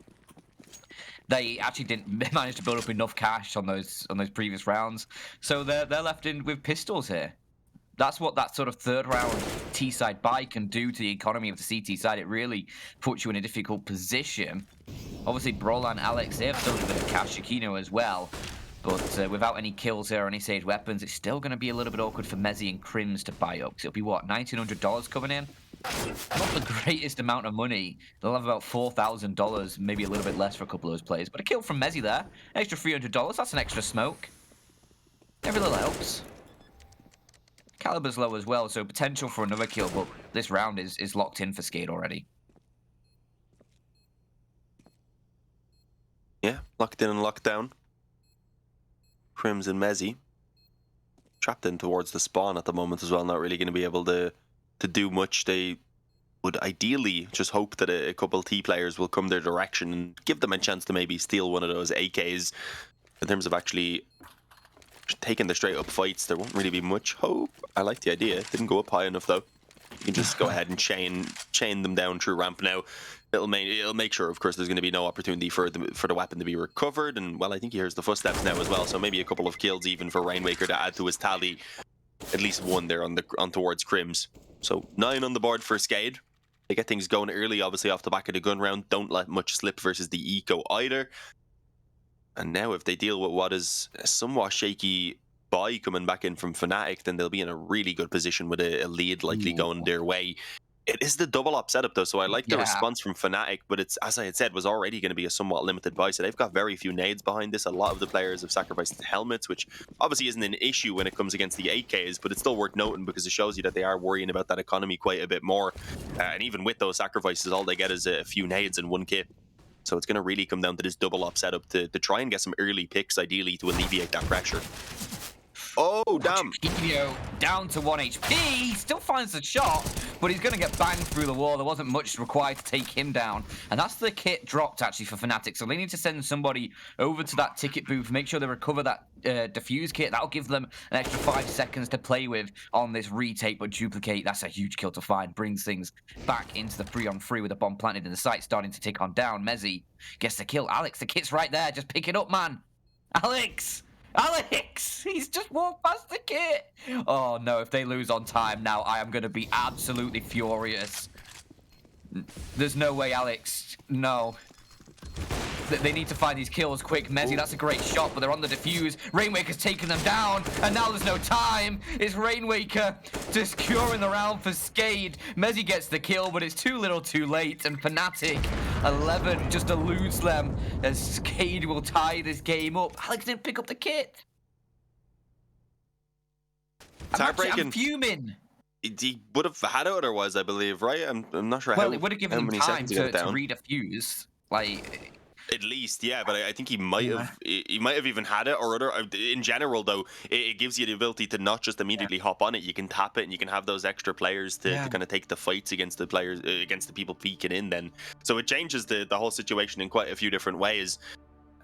they actually didn't manage to build up enough cash on those previous rounds, so they're left in with pistols here. That's what that sort of third round T-side buy can do to the economy of the CT side. It really puts you in a difficult position. Obviously, Brolan, Alex, they have still a bit of cash, Shakino as well. But without any kills here or any Sage weapons, it's still going to be a little bit awkward for Mezzy and Crims to buy up. Because it'll be, what, $1,900 coming in? Not the greatest amount of money. They'll have about $4,000, maybe a little bit less for a couple of those players. But a kill from Mezzy there, extra $300, that's an extra smoke. Every little helps. Caliber's low as well, so potential for another kill, but this round is locked in for SKADE already. Yeah, locked in and locked down. Crims and Mezzy trapped in towards the spawn at the moment as well, not really going to be able to do much. They would ideally just hope that a couple T players will come their direction and give them a chance to maybe steal one of those AKs. In terms of actually taking the straight up fights, there won't really be much hope. I like the idea. It didn't go up high enough though. You can just go ahead and chain them down through ramp now. It'll make sure, of course, there's going to be no opportunity for the weapon to be recovered. And well, I think he hears the footsteps now as well. So maybe a couple of kills even for Rainwaker to add to his tally. At least one there on towards Crims. So 9 on the board for SKADE. They get things going early, obviously off the back of the gun round. Don't let much slip versus the eco either. And now if they deal with what is a somewhat shaky buy coming back in from Fnatic, then they'll be in a really good position with a lead likely going their way. It is the double op setup though, so I like the response from Fnatic, but it's, as I had said, was already going to be a somewhat limited buy, so they've got very few nades behind this. A lot of the players have sacrificed helmets, which obviously isn't an issue when it comes against the AKs, but it's still worth noting because it shows you that they are worrying about that economy quite a bit more. And even with those sacrifices, all they get is a few nades and one kit. So it's going to really come down to this double op setup to try and get some early picks, ideally, to alleviate that pressure. Oh, damn. Down to 1 HP. He still finds the shot, but he's going to get banged through the wall. There wasn't much required to take him down. And that's the kit dropped, actually, for Fnatic. So they need to send somebody over to that ticket booth, make sure they recover that defuse kit. That'll give them an extra 5 seconds to play with on this retake, but duplicate, that's a huge kill to find. Brings things back into the 3-on-3 with a bomb planted in the site, starting to tick on down. Mezzi gets the kill. Alex, the kit's right there. Just pick it up, man. Alex! He's just walked past the kit. Oh no, if they lose on time now, I am going to be absolutely furious. There's no way, Alex. No. They need to find these kills quick. Mezzi, that's a great shot, but they're on the defuse. Rainwaker's taking them down, and now there's no time. It's Rainwaker just securing the round for SKADE. Mezzi gets the kill, but it's too little too late, and Fnatic 11 just eludes them as SKADE will tie this game up. Alex didn't pick up the kit. It's heartbreaking. I'm fuming. He would have had it otherwise, I believe, right? I'm not sure how. Well, it would have given him time to redefuse. Like, at least, yeah, but I think he might have even had it or other. In general, though, it gives you the ability to not just immediately hop on it. You can tap it, and you can have those extra players to kind of take the fights against the players, against the people peeking in. Then, so it changes the whole situation in quite a few different ways.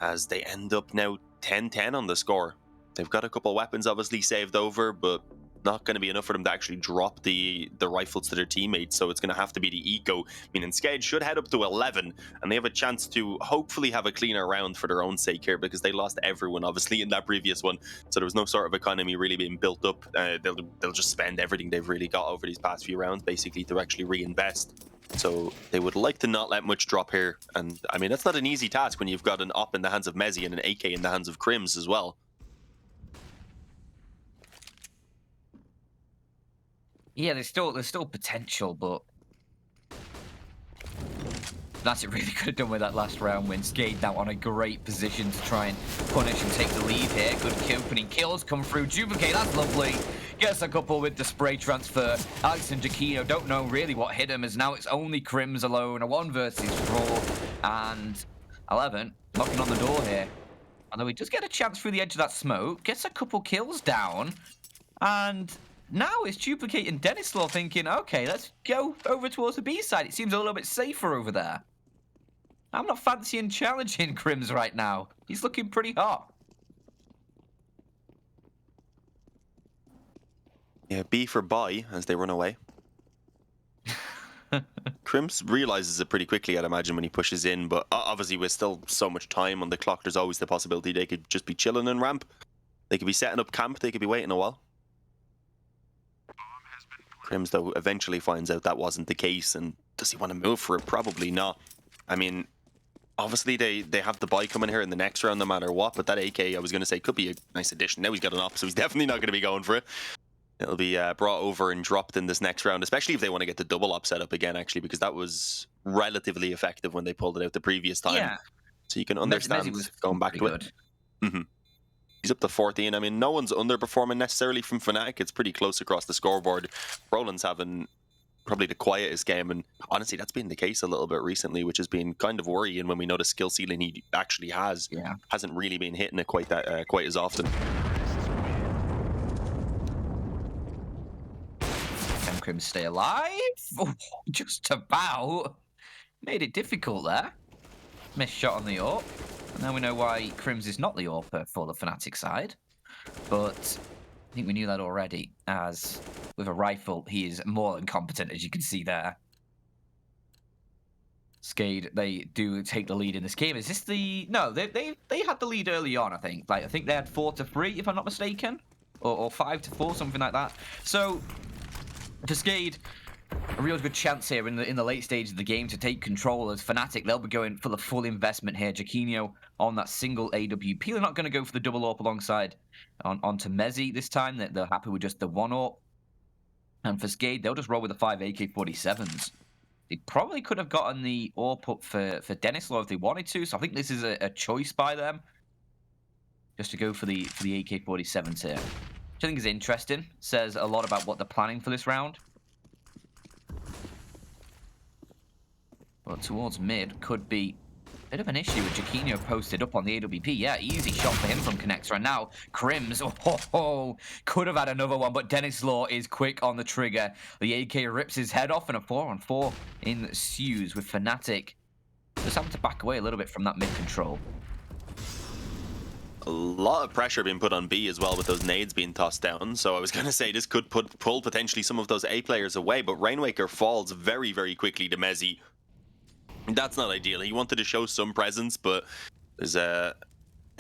As they end up now 10-10 on the score. They've got a couple of weapons obviously saved over, but not going to be enough for them to actually drop the rifles to their teammates, so it's going to have to be the eco, meaning SKADE should head up to 11, and they have a chance to hopefully have a cleaner round for their own sake here, because they lost everyone obviously in that previous one, so there was no sort of economy really being built up. They'll just spend everything they've really got over these past few rounds basically to actually reinvest. So they would like to not let much drop here, and I mean that's not an easy task when you've got an op in the hands of Mezzi and an AK in the hands of Crims as well. Yeah, there's still potential, but that's it. Really could have done with that last round when SKADE now on a great position to try and punish and take the lead here. Good opening kills come through. Duplicate, that's lovely. Gets a couple with the spray transfer. Alex and Giacchino don't know really what hit him, as now it's only Crims alone. A 1 versus 4, and 11 knocking on the door here. Although he does get a chance through the edge of that smoke, gets a couple kills down, and now it's Duplicate and Denislaw thinking, okay, let's go over towards the B side. It seems a little bit safer over there. I'm not fancying challenging Crims right now. He's looking pretty hot. Yeah, B for buy as they run away. Crims realizes it pretty quickly, I'd imagine, when he pushes in, but obviously with still so much time on the clock, there's always the possibility they could just be chilling in ramp. They could be setting up camp, they could be waiting a while. Crims, though, eventually finds out that wasn't the case, and does he want to move for it? Probably not. I mean, obviously they have the buy coming here in the next round no matter what, but that AK, I was going to say, could be a nice addition. Now he's got an op, so he's definitely not going to be going for it. It'll be brought over and dropped in this next round, especially if they want to get the double op set up again, actually, because that was relatively effective when they pulled it out the previous time. Yeah. So you can understand going back to it. Mm-hmm. He's up to 14. I mean, no one's underperforming necessarily from Fnatic. It's pretty close across the scoreboard. Roland's having probably the quietest game, and honestly, that's been the case a little bit recently, which has been kind of worrying when we know the skill ceiling he actually has. Yeah. Hasn't really been hitting it quite as often. Can Crims stay alive? Oh, just about. Made it difficult there. Missed shot on the AWP. Now we know why Crims is not the AWPer for the Fnatic side, but I think we knew that already, as with a rifle, he is more than competent, as you can see there. SKADE, they do take the lead in this game. Is this the... No, they had the lead early on, I think. Like, I think they had 4-3, if I'm not mistaken, or 5-4, something like that. So, for SKADE, a real good chance here in the late stage of the game to take control as Fnatic. They'll be going for the full investment here. Giacchino on that single AWP. They're not going to go for the double AWP alongside onto Mezzi this time. They're happy with just the 1 AWP. And for SKADE, they'll just roll with the 5 AK-47s. They probably could have gotten the AWP up for Denislaw if they wanted to. So I think this is a choice by them, just to go for the AK-47s here, which I think is interesting. Says a lot about what they're planning for this round. But towards mid could be Bit of an issue with Jaquinho posted up on the AWP. Yeah, easy shot for him from Connector. And now Crims, could have had another one, but Dennis Law is quick on the trigger. The AK rips his head off, and a 4-on-4 ensues with Fnatic just having to back away a little bit from that mid control. A lot of pressure being put on B as well with those nades being tossed down. So I was going to say this could pull potentially some of those A players away, but Rainwaker falls very, very quickly to Mezzy. That's not ideal. He wanted to show some presence, but there's a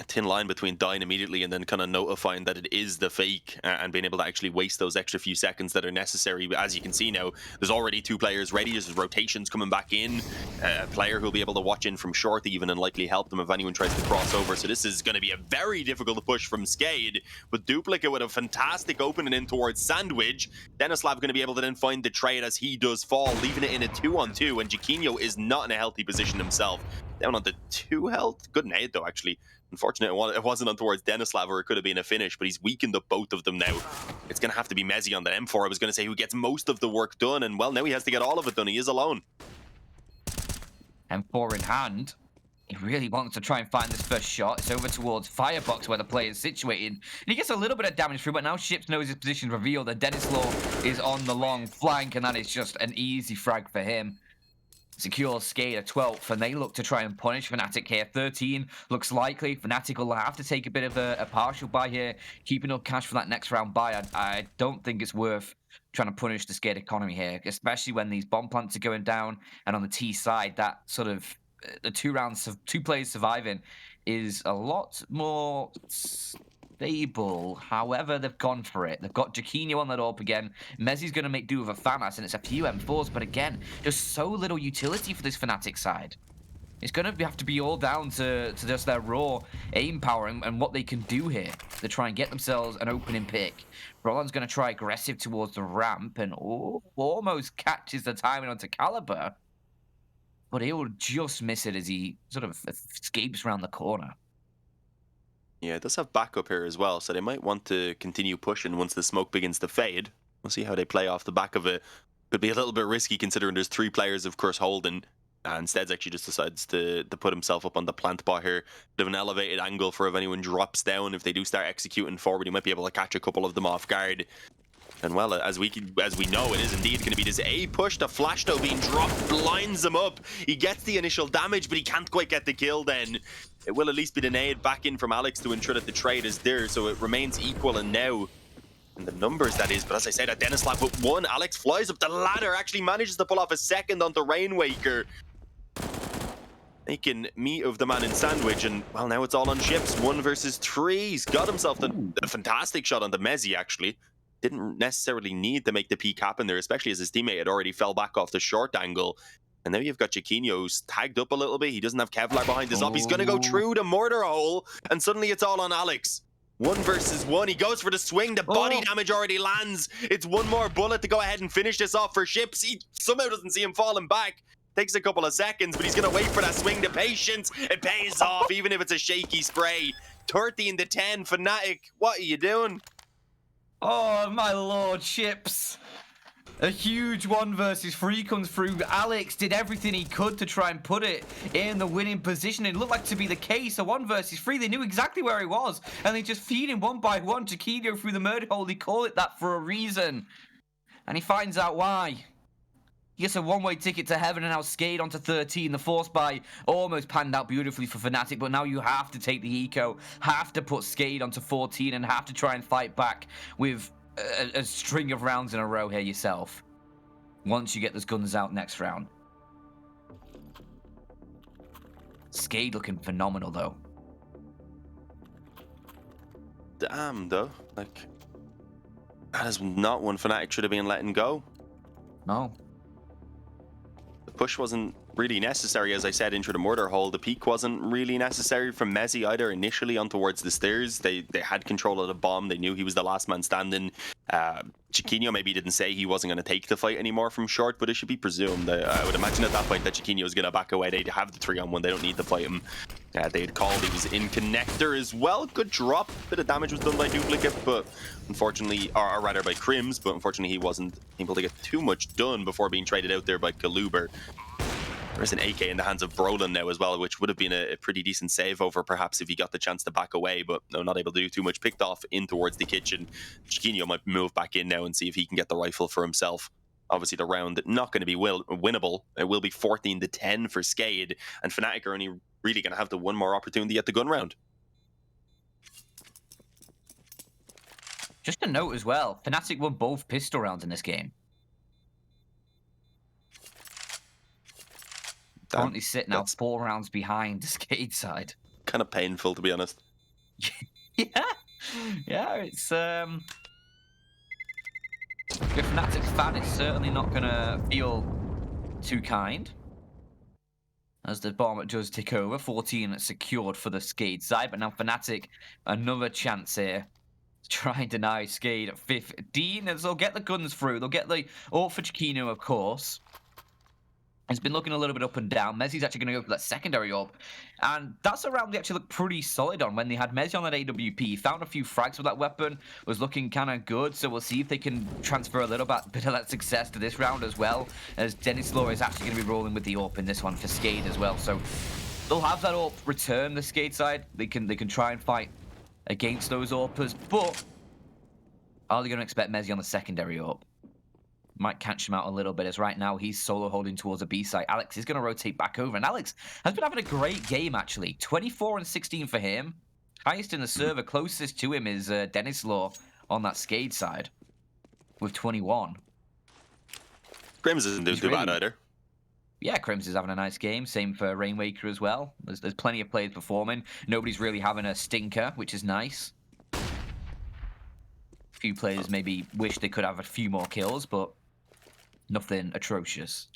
thin line between dying immediately and then kind of notifying that it is the fake and being able to actually waste those extra few seconds that are necessary. But as you can see now, there's already 2 players ready. There's rotations coming back in. A player who'll be able to watch in from short even and likely help them if anyone tries to cross over. So this is going to be a very difficult push from SKADE, but Duplicate with a fantastic opening in towards Sandwich. Denislav going to be able to then find the trade as he does fall, leaving it in a 2-on-2, and Jaquinho is not in a healthy position himself. Down on the 2 health. Good nade though, actually. Unfortunately, it wasn't on towards Denislav, or it could have been a finish, but he's weakened up both of them now. It's going to have to be Mezzy on the M4. I was going to say who gets most of the work done, and well, now he has to get all of it done. He is alone. M4 in hand. He really wants to try and find this first shot. It's over towards Firebox where the player is situated. And he gets a little bit of damage through, but now Ships knows his position revealed. And Dennis Law is on the long flank, and that is just an easy frag for him. Secures SKADE a 12th, and they look to try and punish Fnatic here. 13 looks likely. Fnatic will have to take a bit of a partial buy here, keeping up cash for that next round buy. I don't think it's worth trying to punish the SKADE economy here, especially when these bomb plants are going down, and on the T side, that sort of the 2 rounds of 2 players surviving is a lot more stable. However, they've gone for it. They've got Jaquinho on that AWP again. Mezzy's going to make do with a FAMAS, and it's a few M4s, but again, just so little utility for this Fnatic side. It's going to have to be all down to just their raw aim power and what they can do here to try and get themselves an opening pick. Roland's going to try aggressive towards the ramp and almost catches the timing onto Caliber, but he'll just miss it as he sort of escapes around the corner. Yeah, it does have backup here as well, so they might want to continue pushing once the smoke begins to fade. We'll see how they play off the back of it. Could be a little bit risky considering there's 3 players, of course, holding. And Steads actually just decides to put himself up on the plant bot here. Bit of an elevated angle for if anyone drops down. If they do start executing forward, he might be able to catch a couple of them off guard. And well, as we know, it is indeed going to be this A push. The flash though being dropped blinds him up. He gets the initial damage, but he can't quite get the kill then. It will at least be the nade back in from Alex to ensure that the trade is there, so it remains equal and now. And the numbers, that is, but as I said, at Denislav with 1, Alex flies up the ladder, actually manages to pull off a second onto Rainwaker. Making meat of the man in Sandwich, and well, now it's all on Ships. 1 versus 3. He's got himself a fantastic shot on the Mezzy, actually. Didn't necessarily need to make the peak happen there, especially as his teammate had already fell back off the short angle. And now you've got Jaquinho who's tagged up a little bit. He doesn't have Kevlar behind his up. He's going to go through the mortar hole, and suddenly it's all on Alex. 1 versus 1. He goes for the swing. The body damage already lands. It's 1 more bullet to go ahead and finish this off for Ships. He somehow doesn't see him falling back. Takes a couple of seconds, but he's going to wait for that swing. The patience, it pays off, even if it's a shaky spray. 13-10, Fnatic. What are you doing? Oh, my lord, Ships. A huge 1 versus 3 comes through. Alex did everything he could to try and put it in the winning position. It looked like to be the case. A 1 versus 3. They knew exactly where he was, and they just feed him 1 by 1. Jaquinho through the murder hole. They call it that for a reason, and he finds out why. He gets a 1-way ticket to heaven, and now SKADE onto 13. The force buy almost panned out beautifully for Fnatic, but now you have to take the eco, have to put SKADE onto 14, and have to try and fight back with a string of rounds in a row here yourself. Once you get those guns out next round. SKADE looking phenomenal, though. Damn, though. Like, that is not one Fnatic should have been letting go. No. The push wasn't really necessary, as I said, into the mortar hole. The peak wasn't really necessary from Mezzy either initially on towards the stairs. They had control of the bomb. They knew he was the last man standing. Jaquinho maybe didn't say he wasn't going to take the fight anymore from short, but it should be presumed. I would imagine at that point that Jaquinho was going to back away. They'd have the 3-on-1. They don't need to fight him. They'd called he was in connector as well. Good drop. Bit of damage was done by Duplicate, but unfortunately, or rather by Crims, but unfortunately he wasn't able to get too much done before being traded out there by Kaluber. There's an AK in the hands of Brolin now as well, which would have been a pretty decent save over perhaps if he got the chance to back away, but no, not able to do too much. Picked off in towards the kitchen. Chiquinho might move back in now and see if he can get the rifle for himself. Obviously, the round not going to be winnable. It will be 14-10 for SKADE, and Fnatic are only really going to have the one more opportunity at the gun round. Just a note as well, Fnatic won both pistol rounds in this game. Currently sitting now 4 rounds behind the SKADE side. Kind of painful, to be honest. Yeah, it's if Fnatic fan, it's certainly not gonna feel too kind. As the bomb does tick over, 14 secured for the SKADE side, but now Fnatic, another chance here to try and deny SKADE 15, as they'll get the guns through. They'll get the ult for Chiquinho, of course. It's been looking a little bit up and down. Mezzi's actually going to go for that secondary orb. And that's a round they actually looked pretty solid on when they had Mezzi on that AWP. He found a few frags with that weapon, was looking kind of good. So we'll see if they can transfer a little bit of that success to this round as well, as Dennis Law is actually going to be rolling with the AWP in this one for SKADE as well. So they'll have that AWP return the SKADE side. They can try and fight against those AWPers, but are they going to expect Mezzi on the secondary AWP? Might catch him out a little bit, as right now he's solo holding towards a B site. Alex is going to rotate back over, and Alex has been having a great game, actually. 24 and 16 for him. Highest in the server, closest to him is Dennis Law on that SKADE side with 21. Crims isn't doing too bad either. Yeah, Crims is having a nice game. Same for Rainwaker as well. There's plenty of players performing. Nobody's really having a stinker, which is nice. A few players maybe wish they could have a few more kills, but nothing atrocious.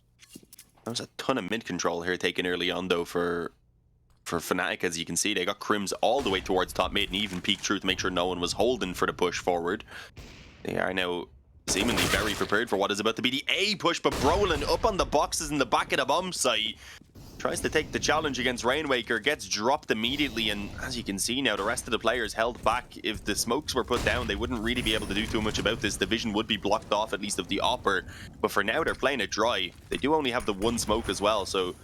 There's a ton of mid control here taken early on, though, for Fnatic. As you can see, they got Crims all the way towards top mid and even peeked through to make sure no one was holding for the push forward. They are now seemingly very prepared for what is about to be the A push, but Brolin up on the boxes in the back of the bomb site. Tries to take the challenge against Rainwaker, gets dropped immediately, and as you can see now, the rest of the players held back. If the smokes were put down, they wouldn't really be able to do too much about this. The vision would be blocked off, at least of the Opper, but for now, they're playing it dry. They do only have the one smoke as well, so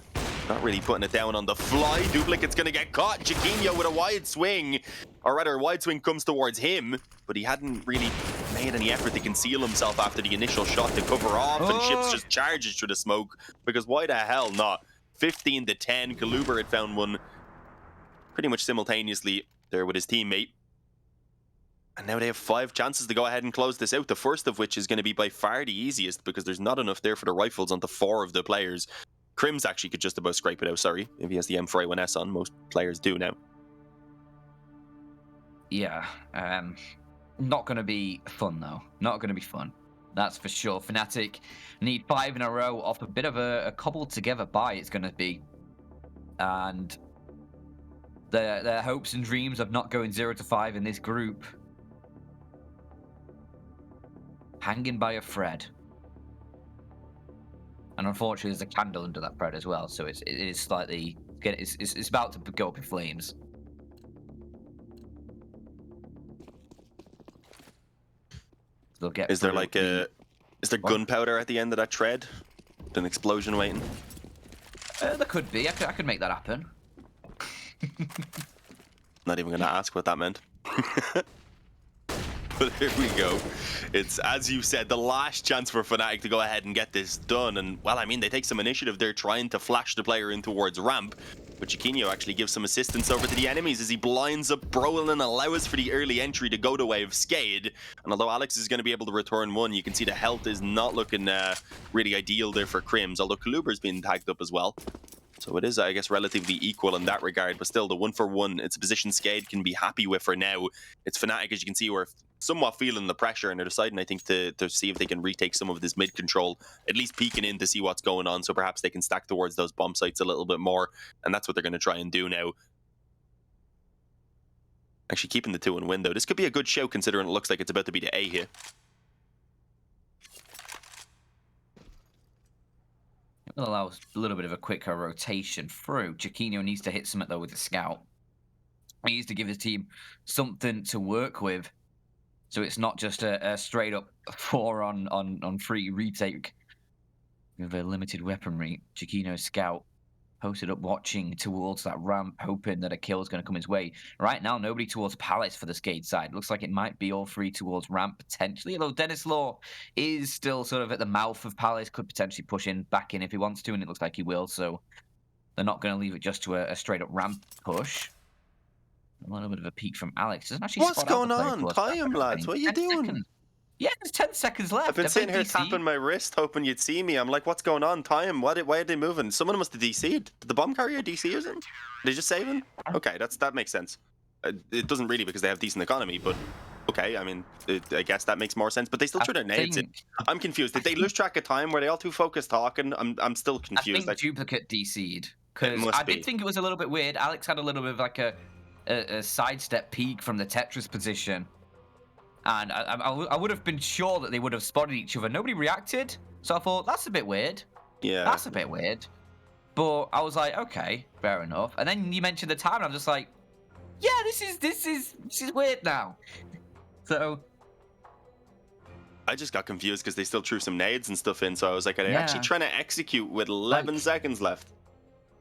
not really putting it down on the fly. Duplicate's gonna get caught. Chiquinho with a wide swing, or rather, a wide swing comes towards him, but he hadn't really made any effort to conceal himself after the initial shot to cover off, and Chips just charges through the smoke, because why the hell not? 15-10, Kaluber had found one pretty much simultaneously there with his teammate. And now they have 5 chances to go ahead and close this out, the first of which is going to be by far the easiest because there's not enough there for the rifles onto 4 of the players. Crims actually could just about scrape it out, sorry, if he has the M4A1S on. Most players do now. Yeah, not going to be fun, though. Not going to be fun. That's for sure. Fnatic need 5 in a row off a bit of a cobbled together bye, it's going to be. And their hopes and dreams of not going 0-5 in this group hanging by a thread. And unfortunately, there's a candle under that thread as well, so it is slightly... It's about to go up in flames. They'll get is there like is there gunpowder at the end of that thread? An explosion waiting? There could be. I could make that happen. Not even going to ask what that meant. But here we go. It's, as you said, the last chance for Fnatic to go ahead and get this done. And, well, I mean, they take some initiative there trying to flash the player in towards ramp. But Chiquinho actually gives some assistance over to the enemies as he blinds up Brolin and allows for the early entry to go the way of SKADE. And although Alex is going to be able to return one, you can see the health is not looking really ideal there for Crims, although Kaluber's been tagged up as well. So it is, I guess, relatively equal in that regard, but still the 1-for-1, it's a position SKADE can be happy with for now. It's Fnatic, as you can see, who are somewhat feeling the pressure, and they're deciding, I think, to see if they can retake some of this mid control, at least peeking in to see what's going on, so perhaps they can stack towards those bomb sites a little bit more, and that's what they're going to try and do now. Actually keeping the 2 in window. This could be a good show considering it looks like it's about to be the A here. It'll allow a little bit of a quicker rotation through. Chiquinho needs to hit something, though, with the scout. He needs to give his team something to work with, so it's not just a straight-up 4-on-3 retake with a limited weaponry. Chiquinho scout posted up watching towards that ramp, hoping that a kill is going to come his way. Right now, nobody towards Palace for the SKADE side. Looks like it might be all three towards ramp, potentially. Although Dennis Law is still sort of at the mouth of Palace, could potentially push in, back in if he wants to, and it looks like he will. So they're not going to leave it just to a straight-up ramp push. A little bit of a peek from Alex. Doesn't actually What's spot out going the player on? towards Tie ramp. him, lads. What are you 10 doing? seconds. Yeah, there's 10 seconds left. I've been They're sitting here playing DC. tapping my wrist, hoping you'd see me. I'm like, what's going on? Tie him. Why are they moving? Someone must have DC'd. Did the bomb carrier DC or something? Did they just save him? Okay, that makes sense. It doesn't really because they have decent economy, but okay, I mean, I guess that makes more sense. But they still threw their nades in. I'm confused. Did they lose track of time? Were they all too focused talking? I'm still confused. I think Duplicate DC'd. It Because must I be. did think it was a little bit weird. Alex had a little bit of like a sidestep peek from the Tetris position. And I would have been sure that they would have spotted each other. Nobody reacted. So I thought, that's a bit weird. Yeah. That's a bit weird. But I was like, okay, fair enough. And then you mentioned the time, and I'm just like, yeah, this is weird now. So I just got confused because they still threw some nades and stuff in, so I was like, are they actually Yeah. trying to execute with 11 seconds left?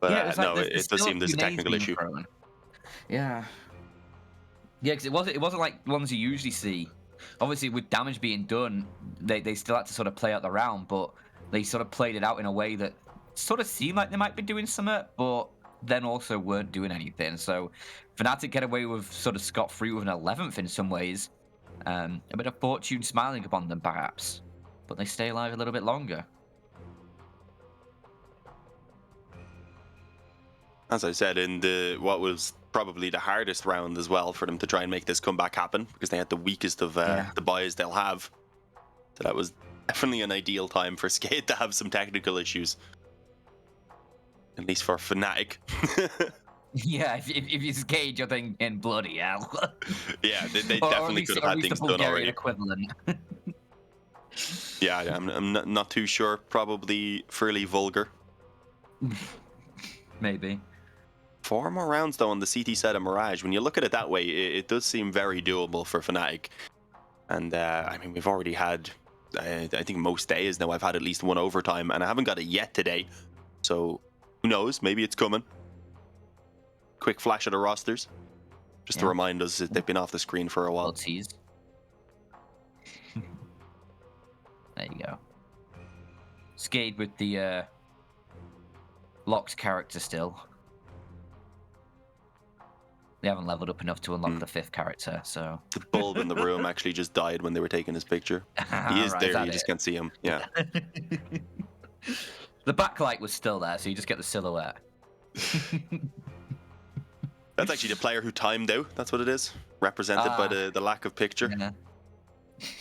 But yeah, it was like, no, there's it does still seem there's a few nades technical being issue. thrown. Yeah. Yeah, because it wasn't like ones you usually see. Obviously, with damage being done, they still had to sort of play out the round, but they sort of played it out in a way that sort of seemed like they might be doing something, but then also weren't doing anything. So Fnatic get away with sort of scot-free with an 11th in some ways. A bit of fortune smiling upon them, perhaps. But they stay alive a little bit longer. As I said, in what was probably the hardest round as well for them to try and make this comeback happen, because they had the weakest of the buys they'll have. So that was definitely an ideal time for SKADE to have some technical issues. At least for Fnatic. Yeah, if you SKADE, you're thinking bloody hell. Yeah, they Or definitely at least, could have or at had least things the done Bulgarian already. equivalent. Yeah, I'm not too sure. Probably fairly vulgar. Maybe. 4 more rounds though on the CT side of Mirage. When you look at it that way, it does seem very doable for Fnatic. And I mean, we've already had, I think most days now I've had at least one overtime, and I haven't got it yet today. So who knows? Maybe it's coming. Quick flash of the rosters, just to remind us that they've been off the screen for a while. Well teased. There you go. SKADE with the locked character still. They haven't leveled up enough to unlock the 5th character, so... The bulb in the room actually just died when they were taking his picture. He is Right, there, that you just can't see him. Yeah. The backlight was still there, so you just get the silhouette. That's actually the player who timed out. That's what it is. Represented by the lack of picture. Yeah.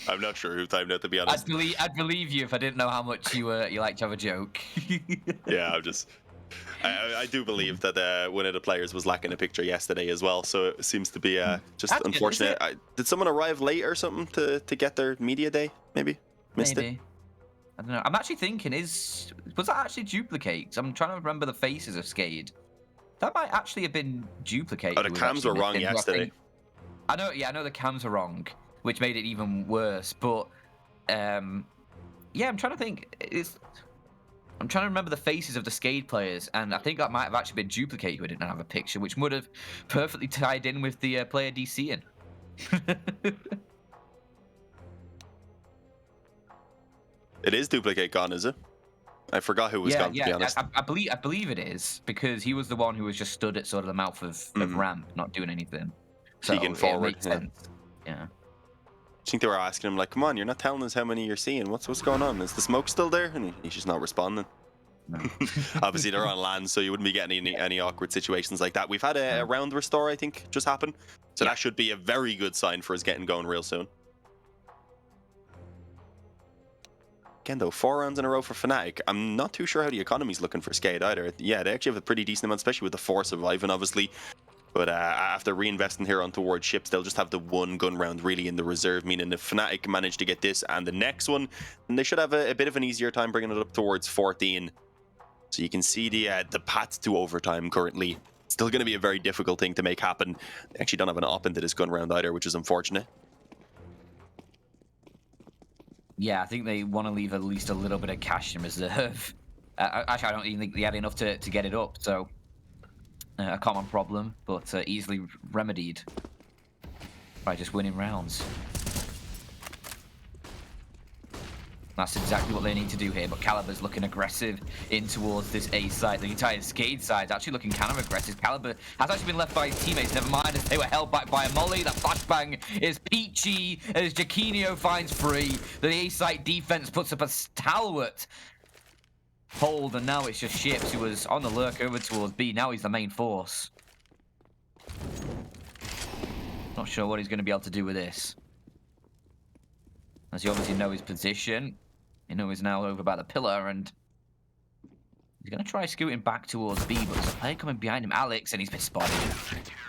I'm not sure who timed out, to be honest. I'd believe you if I didn't know how much you like to have a joke. Yeah, I do believe that one of the players was lacking a picture yesterday as well, so it seems to be just That's good, unfortunate. Did someone arrive late or something to get their media day? Maybe missed Maybe. it. I don't know. I'm actually thinking, was that actually Duplicate? I'm trying to remember the faces of SKADE. That might actually have been Duplicate. Oh, the cams were wrong yesterday. I know the cams were wrong, which made it even worse. But yeah, I'm trying to think. I'm trying to remember the faces of the SKADE players, and I think that might have actually been Duplicate who didn't have a picture, which would have perfectly tied in with the player DCing. It is Duplicate gone, is it? I forgot who was gone, to be honest. I believe it is, because he was the one who was just stood at sort of the mouth of ramp, not doing anything. So Peeking forward, it makes sense. Yeah. I think they were asking him, like, come on, you're not telling us how many you're seeing. What's going on? Is the smoke still there? And he's just not responding. No. Obviously, they're on land, so you wouldn't be getting any awkward situations like that. We've had a round restore, I think, just happen. So that should be a very good sign for us getting going real soon. Again, though, 4 rounds in a row for Fnatic. I'm not too sure how the economy's looking for SKADE either. Yeah, they actually have a pretty decent amount, especially with the 4 surviving, obviously. But after reinvesting here on towards ships, they'll just have the 1 gun round really in the reserve, meaning if Fnatic manage to get this and the next one, then they should have a bit of an easier time bringing it up towards 14. So you can see the path to overtime currently. Still going to be a very difficult thing to make happen. They actually don't have an op into this gun round either, which is unfortunate. Yeah, I think they want to leave at least a little bit of cash in reserve Actually, I don't even think they had enough to get it up, so a common problem, but easily remedied by just winning rounds. That's exactly what they need to do here, but Caliber's looking aggressive in towards this A side. The entire SKADE side is actually looking kind of aggressive. Caliber has actually been left by his teammates, never mind, as they were held back by a molly. That flashbang is peachy as Jaquinho finds free. The A side defense puts up a stalwart hold, and now it's just Ships, who was on the lurk over towards B. Now he's the main force. Not sure what he's going to be able to do with this, as you obviously know his position. You know he's now over by the pillar, and he's going to try scooting back towards B, but there's a player coming behind him, Alex, and he's been spotted.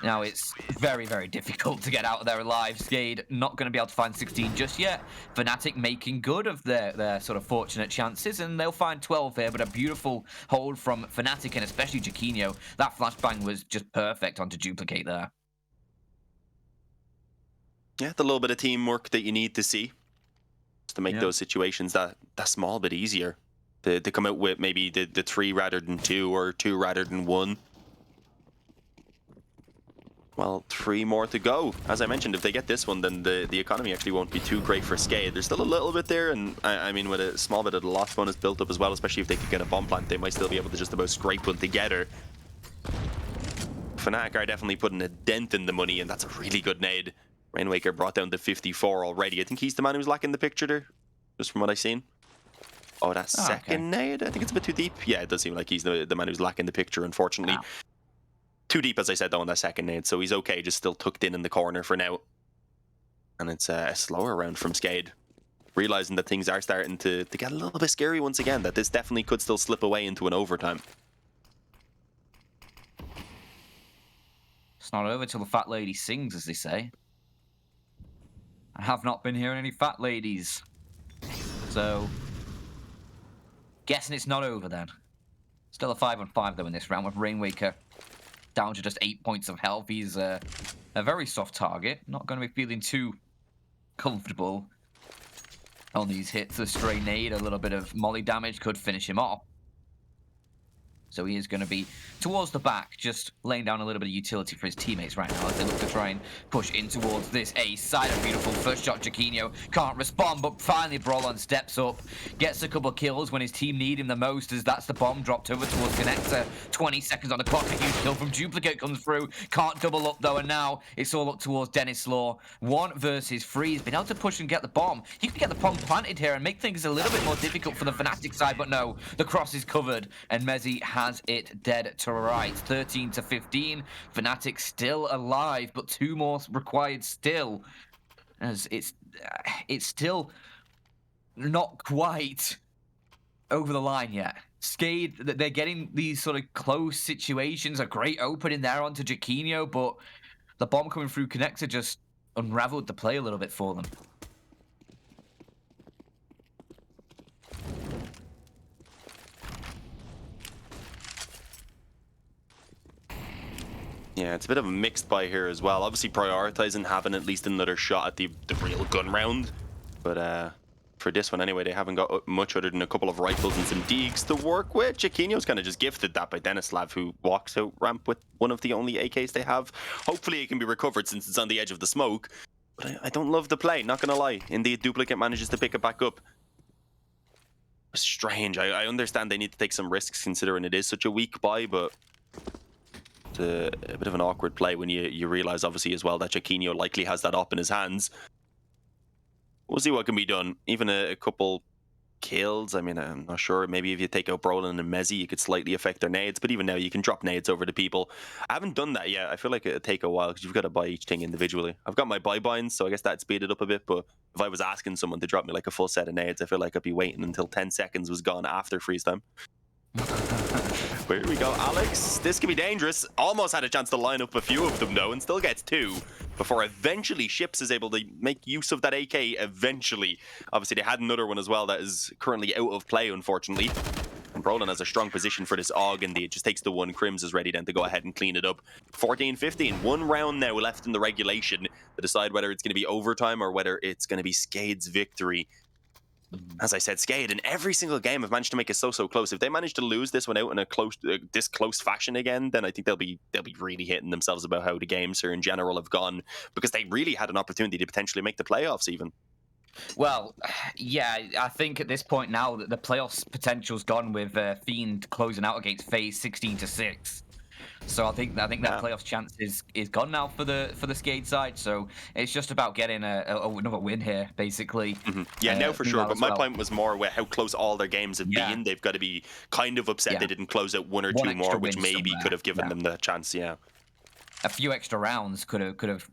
Now it's very, very difficult to get out of there alive. SKADE not going to be able to find 16 just yet. Fnatic making good of their sort of fortunate chances, and they'll find 12 here, but a beautiful hold from Fnatic, and especially Jaquinho. That flashbang was just perfect onto duplicate there. Yeah, the little bit of teamwork that you need to see to make those situations that small bit easier. To come out with maybe the 3 rather than 2, or 2 rather than 1. Well, 3 more to go. As I mentioned, if they get this one, then the economy actually won't be too great for SKADE. There's still a little bit there, and I mean, with a small bit of the loss bonus built up as well, especially if they could get a bomb plant, they might still be able to just about scrape one together. Fnatic are definitely putting a dent in the money, and that's a really good nade. Rainwaker brought down to 54 already. I think he's the man who's lacking the picture there, just from what I've seen. Oh, that second nade? I think it's a bit too deep. Yeah, it does seem like he's the man who's lacking the picture, unfortunately. Wow. Too deep, as I said, though, on that second nade, so he's okay, just still tucked in the corner for now. And it's a slower round from SKADE, realizing that things are starting to get a little bit scary once again, that this definitely could still slip away into an overtime. It's not over till the fat lady sings, as they say. I have not been hearing any fat ladies, so guessing it's not over then. Still a 5-on-5 though in this round, with Rainwaker down to just 8 points of health. He's a very soft target, not going to be feeling too comfortable on these hits. A stray nade, a little bit of molly damage could finish him off. So he is going to be towards the back, just laying down a little bit of utility for his teammates right now as they look to try and push in towards this A side. A beautiful first shot. Jaquinho can't respond, but finally Brolon steps up, gets a couple kills when his team need him the most, as that's the bomb dropped over towards Connector. 20 seconds on the clock. A huge kill from Duplicate comes through. Can't double up though, and now it's all up towards Dennis Law. 1 versus 3. He's been able to push and get the bomb. He could get the bomb planted here and make things a little bit more difficult for the Fnatic side, but no, the cross is covered, and Mezzi has it dead to rights. 13-15. Fnatic still alive, but 2 more required still, as it's still not quite over the line yet. SKADE, they're getting these sort of close situations. A great opening there onto Jaquinho, but the bomb coming through Connector just unraveled the play a little bit for them. Yeah, it's a bit of a mixed buy here as well. Obviously prioritizing having at least another shot at the real gun round. But for this one anyway, they haven't got much other than a couple of rifles and some deags to work with. Jaquinho's kind of just gifted that by Denislav, who walks out ramp with one of the only AKs they have. Hopefully it can be recovered since it's on the edge of the smoke. But I don't love the play, not gonna lie. Indeed, Duplicate manages to pick it back up. Strange. I understand they need to take some risks considering it is such a weak buy, but a bit of an awkward play when you realize obviously as well that Jaquinho likely has that op in his hands. We'll see what can be done. Even a couple kills, I mean, I'm not sure. Maybe if you take out Brolin and Mezzi, you could slightly affect their nades, but even now you can drop nades over to people. I haven't done that yet. I feel like it'd take a while because you've got to buy each thing individually. I've got my buy binds, so I guess that'd speed it up a bit, but if I was asking someone to drop me like a full set of nades, I feel like I'd be waiting until 10 seconds was gone after freeze time. Here we go, Alex. This could be dangerous. Almost had a chance to line up a few of them though, and still gets 2 before eventually Ships is able to make use of that AK eventually. Obviously they had another one as well that is currently out of play, unfortunately. And Brolin has a strong position for this AUG indeed. It just takes the one. Crims is ready then to go ahead and clean it up. 14-15. 1 round now left in the regulation to decide whether it's going to be overtime or whether it's going to be SKADE's victory. as I said, SKADE in every single game have managed to make it so close. If they manage to lose this one out in a this close fashion again, then I think they'll be really hitting themselves about how the games here in general have gone, because they really had an opportunity to potentially make the playoffs even. Well, yeah, I think at this point now that the playoffs potential's gone with Fiend closing out against FaZe 16-6. So I think that playoffs chance is gone now for the SKADE side. So it's just about getting another win here, basically. Yeah, no, for sure. But my well, point was more with how close all their games have been. They've got to be kind of upset they didn't close out one or two more, which maybe could have given them the chance. Yeah, a few extra rounds could have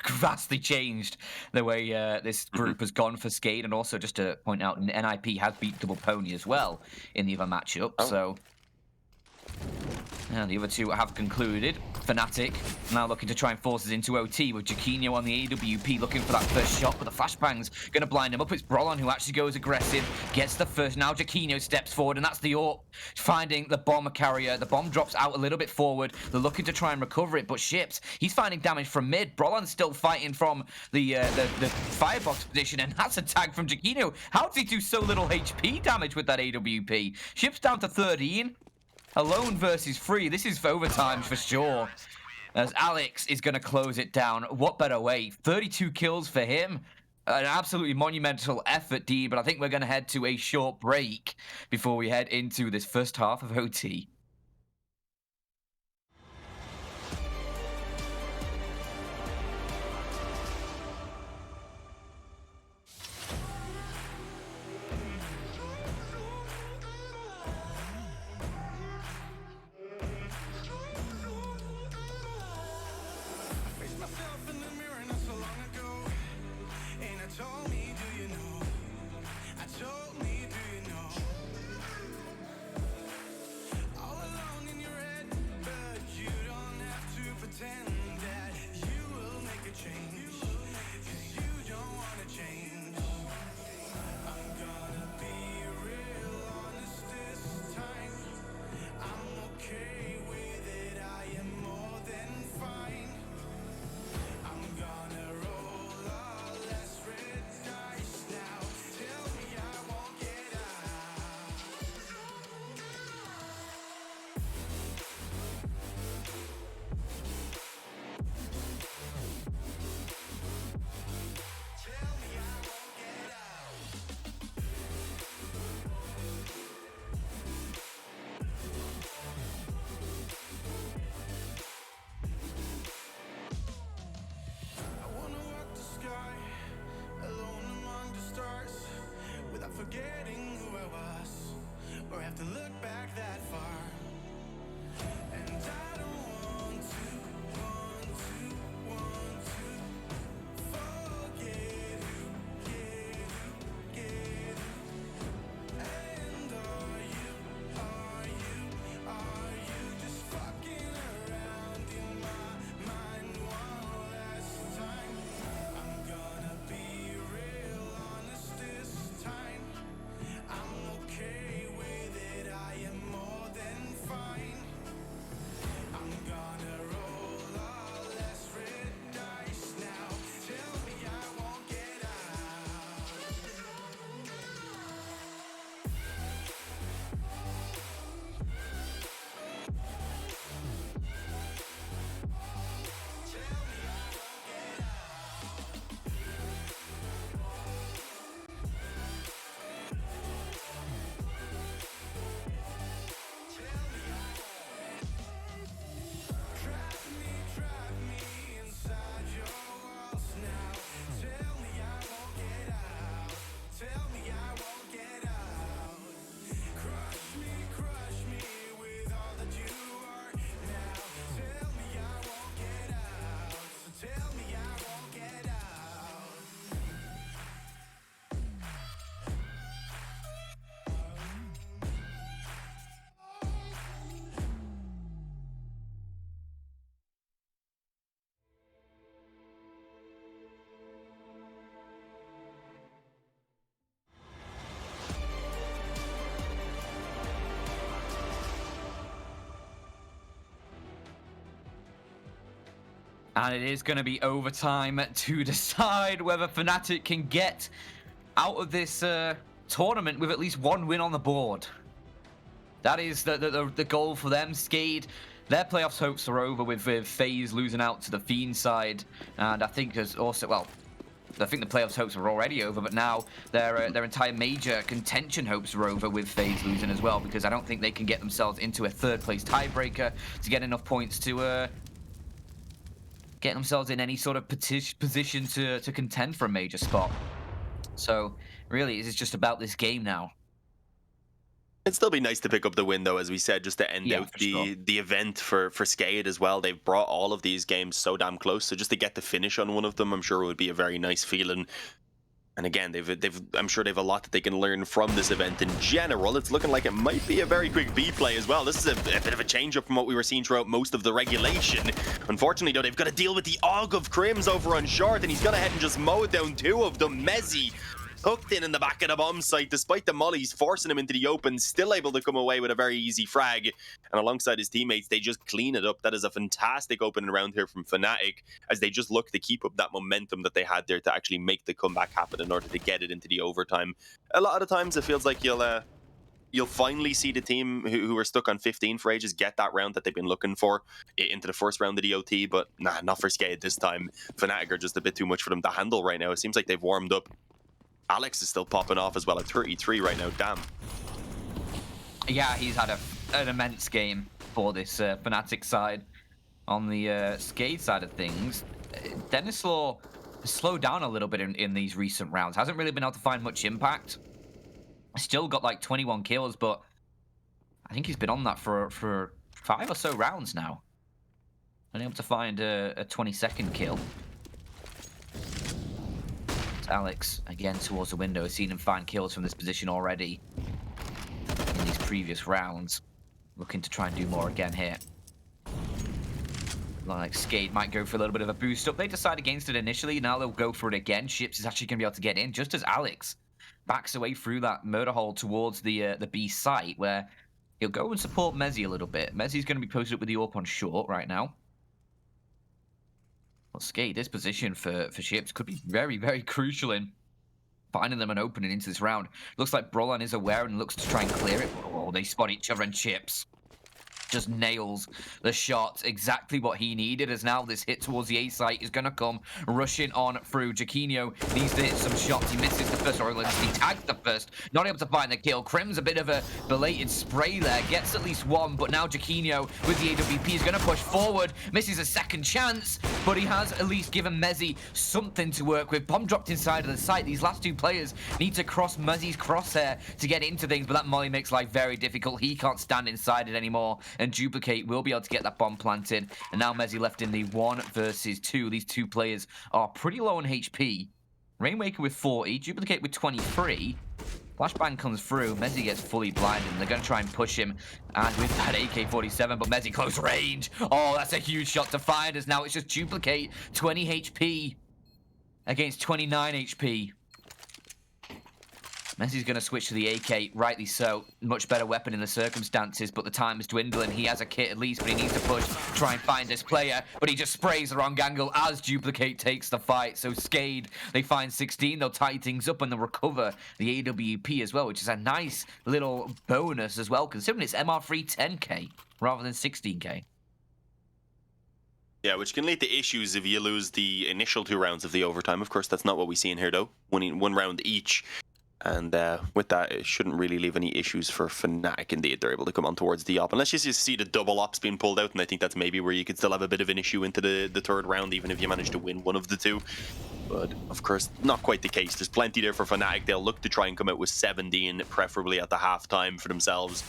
vastly changed the way this group has gone for SKADE. And also, just to point out, NIP has beat Double Pony as well in the other matchup. So. And the other two have concluded. Fnatic now looking to try and force us into OT with Jaquinho on the AWP looking for that first shot, but the flashbang's going to blind him up. It's Brolon who actually goes aggressive, gets the first. Now Jaquinho steps forward, and that's the AWP finding the bomb carrier. The bomb drops out a little bit forward. They're looking to try and recover it, but Ships, he's finding damage from mid. Brolon's still fighting from the firebox position, and that's a tag from Jaquinho. How did he do so little HP damage with that AWP? Ships down to 13. Alone versus 3. This is for overtime for sure. As Alex is going to close it down. What better way? 32 kills for him. An absolutely monumental effort, D. But I think we're going to head to a short break before we head into this first half of OT. Forgetting who I was, or have to look back that far. And I don't want to forget who, get who. And are you just fucking around in my mind one last time? I'm gonna be real honest this time. I'm okay with it, I am more than fine. I'm gonna roll all less red dice now. Tell me I won't get out. Trap me inside your walls now. Tell me I won't get out. Tell me I won't get out. Crush me with all that you are now. Tell me I won't get out. So tell me I won't get out. And it is going to be overtime to decide whether Fnatic can get out of this tournament with at least one win on the board. That is the goal for them. SKADE, their playoffs hopes are over with FaZe losing out to the Fiend side, and I think there's also, well, I think the playoffs hopes are already over, but now their entire major contention hopes are over with FaZe losing as well, because I don't think they can get themselves into a third place tiebreaker to get enough points to get themselves in any sort of position to contend for a major spot. So really, it's just about this game now. It'd still be nice to pick up the win, though, as we said, just to end out the event for SKADE as well. They've brought all of these games so damn close, so just to get the finish on one of them, I'm sure it would be a very nice feeling. And again, I'm sure they've a lot that they can learn from this event in general. It's looking like it might be a very quick B play as well. This is a bit of a change up from what we were seeing throughout most of the regulation. Unfortunately, though, they've got to deal with the Og of Crims over on short, and he's gonna head and just mow down two of them. Mezzi hooked in the back of the bomb site, despite the mollies forcing him into the open, still able to come away with a very easy frag. And alongside his teammates, they just clean it up. That is a fantastic opening round here from Fnatic, as they just look to keep up that momentum that they had there to actually make the comeback happen in order to get it into the overtime. A lot of the times, it feels like you'll finally see the team who are stuck on 15 for ages get that round that they've been looking for into the first round of the OT, but nah, not for SKADE this time. Fnatic are just a bit too much for them to handle right now. It seems like they've warmed up. Alex is still popping off as well at 33 right now. Damn. Yeah, he's had an immense game for this Fnatic side. On the SKADE side of things, Denislaw has slowed down a little bit in these recent rounds. Hasn't really been able to find much impact. Still got like 21 kills, but I think he's been on that for 5 or so rounds now. Unable to find a 22nd kill. Alex again towards the window. I've seen him find kills from this position already in these previous rounds. Looking to try and do more again here. Like SKADE might go for a little bit of a boost up. They decide against it initially. Now they'll go for it again. Ships is actually going to be able to get in just as Alex backs away through that murder hole towards the B site, where he'll go and support Mezzi a little bit. Mezzi's going to be posted up with the AWP on short right now. Well, SKADE, this position for Ships could be very, very crucial in finding them an opening into this round. Looks like Brolan is aware and looks to try and clear it. Oh, they spot each other, and Chips just nails the shot. Exactly what he needed, as now this hit towards the A site is going to come rushing on through. Jaquinho needs to hit some shots. He misses the first, or he tags the first. Not able to find the kill. Crim's a bit of a belated spray there. Gets at least one, but now Jaquinho with the AWP is going to push forward. Misses a second chance, but he has at least given Mezzi something to work with. Bomb dropped inside of the site. These last two players need to cross Mezzi's crosshair to get into things, but that molly makes life very difficult. He can't stand inside it anymore, and Duplicate will be able to get that bomb planted. And now Mezzi left in the 1 versus 2. These two players are pretty low on HP. Rainmaker with 40, Duplicate with 23. Flashbang comes through, Mezzi gets fully blinded, and they're going to try and push him. And with that AK-47, but Mezzi close range. Oh, that's a huge shot to find, as now it's just Duplicate, 20 HP against 29 HP. Messi's going to switch to the AK, rightly so. Much better weapon in the circumstances, but the time is dwindling. He has a kit at least, but he needs to push, try and find this player. But he just sprays the wrong angle as Duplicate takes the fight. So SKADE, they find 16. They'll tie things up and they'll recover the AWP as well, which is a nice little bonus as well, considering it's MR3 10k rather than 16k. Yeah, which can lead to issues if you lose the initial 2 rounds of the overtime. Of course, that's not what we see in here, though. Winning 1 round each. And with that, it shouldn't really leave any issues for Fnatic. Indeed, they're able to come on towards the op. Unless you just see the double ops being pulled out, and I think that's maybe where you could still have a bit of an issue into the 3rd round, even if you manage to win one of the 2. But, of course, not quite the case. There's plenty there for Fnatic. They'll look to try and come out with 17, preferably at the halftime for themselves.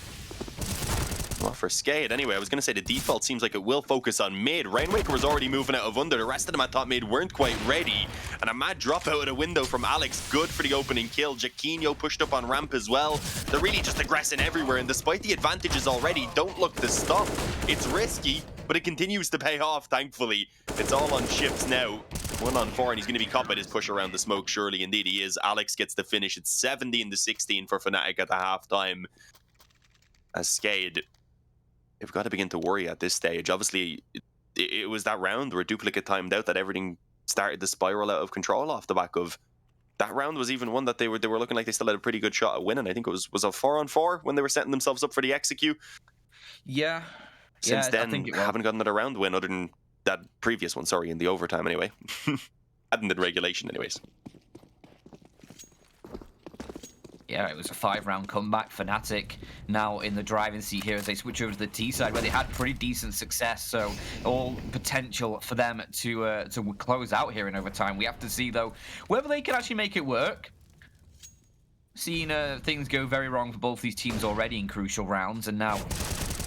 Well, for SKADE, anyway, I was going to say the default seems like it will focus on mid. Rainmaker was already moving out of under. The rest of them, I thought, mid weren't quite ready. And a mad drop out of the window from Alex. Good for the opening kill. Jaquinho pushed up on ramp as well. They're really just aggressing everywhere. And despite the advantages already, don't look to stop. It's risky, but it continues to pay off, thankfully. It's all on Ships now. 1 on 4, and he's going to be caught by this push around the smoke. Surely, indeed, he is. Alex gets the finish. It's 17-16 for Fnatic at the halftime. As SKADE, they've got to begin to worry at this stage. Obviously, it was that round where Duplicate timed out that everything started to spiral out of control off the back of that round was even one that they were looking like they still had a pretty good shot at winning. I think it was a 4-on-4 when they were setting themselves up for the execute. Yeah. Since yeah, then, I think it was. haven't got another round win other than that previous one. Sorry, in the overtime anyway. Hadn't in regulation anyways. Yeah, it was a 5-round comeback. Fnatic now in the driving seat here as they switch over to the T side, where they had pretty decent success. So all potential for them to close out here in overtime. We have to see though whether they can actually make it work. Seen things go very wrong for both these teams already in crucial rounds, and now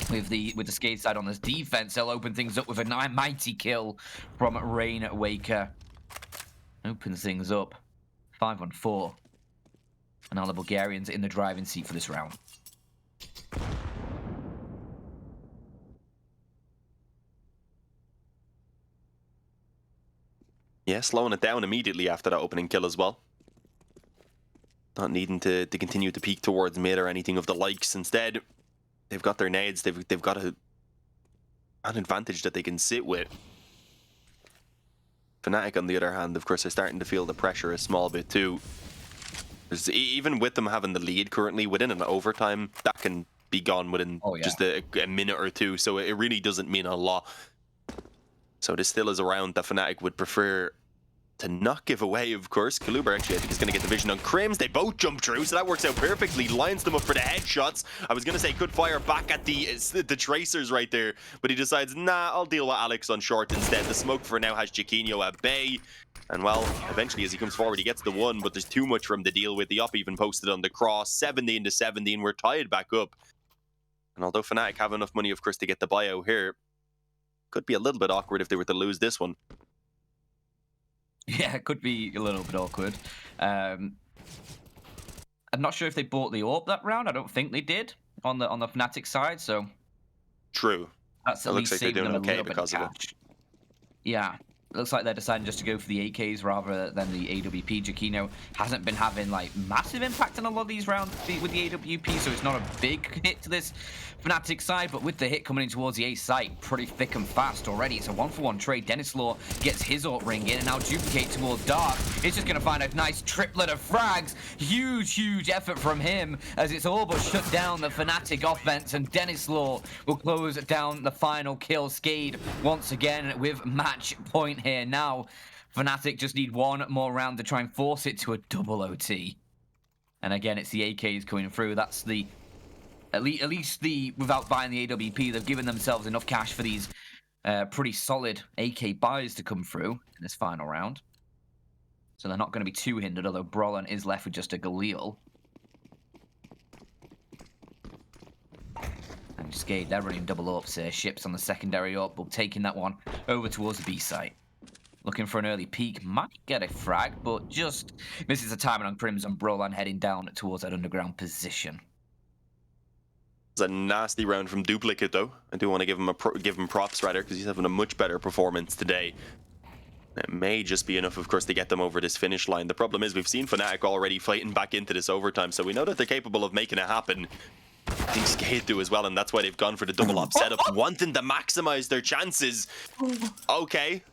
with the SKADE side on this defense, they'll open things up with a mighty kill from Rainwaker. Opens things up 5-on-4. And now the Bulgarians in the driving seat for this round. Yeah, slowing it down immediately after that opening kill as well. Not needing to continue to peek towards mid or anything of the likes. Instead, they've got their nades. They've got an advantage that they can sit with. Fnatic, on the other hand, of course, are starting to feel the pressure a small bit too. Even with them having the lead currently, within an overtime, that can be gone within just a minute or two. So it really doesn't mean a lot. So this still is a round that Fnatic would prefer to not give away, of course. Kaluber actually, I think, is going to get the vision on Crims. They both jump through, so that works out perfectly. Lines them up for the headshots. I was going to say could fire back at the tracers right there, but he decides, nah, I'll deal with Alex on short instead. The smoke for now has Chiquinho at bay. And well, eventually as he comes forward, he gets the one, but there's too much for him to deal with. The op even posted on the cross. 17-17, we're tied back up. And although Fnatic have enough money, of course, to get the buyout here, could be a little bit awkward if they were to lose this one. Yeah, it could be a little bit awkward. I'm not sure if they bought the AWP that round. I don't think they did on the Fnatic side, so true. That's at least saving them a little bit of cash. Yeah. It looks like they're deciding just to go for the AKs rather than the AWP. Chiquinho hasn't been having like massive impact on a lot of these rounds with the AWP, so it's not a big hit to this Fnatic side, but with the hit coming in towards the A site, pretty thick and fast already. It's a 1-for-1 trade. Dennis Law gets his ult ring in, and now Duplicate towards Dark. It's just going to find a nice triplet of frags. Huge effort from him as it's all but shut down the Fnatic offense, and Dennis Law will close down the final kill. SKADE once again with match point here. Now Fnatic just need one more round to try and force it to a double OT. And again, it's the AKs coming through. That's the at least the without buying the AWP, they've given themselves enough cash for these pretty solid AK buys to come through in this final round. So they're not going to be too hindered, although Brolin is left with just a Galil. And SKADE, they're running double ups here. Ships on the secondary up, but taking that one over towards the B site. Looking for an early peek, might get a frag, but just misses the timing on Crimson. Brolin heading down towards that underground position. It's a nasty round from Duplicate, though. I do want to give him props, rather, because he's having a much better performance today. It may just be enough, of course, to get them over this finish line. The problem is we've seen Fnatic already fighting back into this overtime, so we know that they're capable of making it happen. I think SKADE do as well, and that's why they've gone for the double op setup, wanting to maximize their chances. Okay.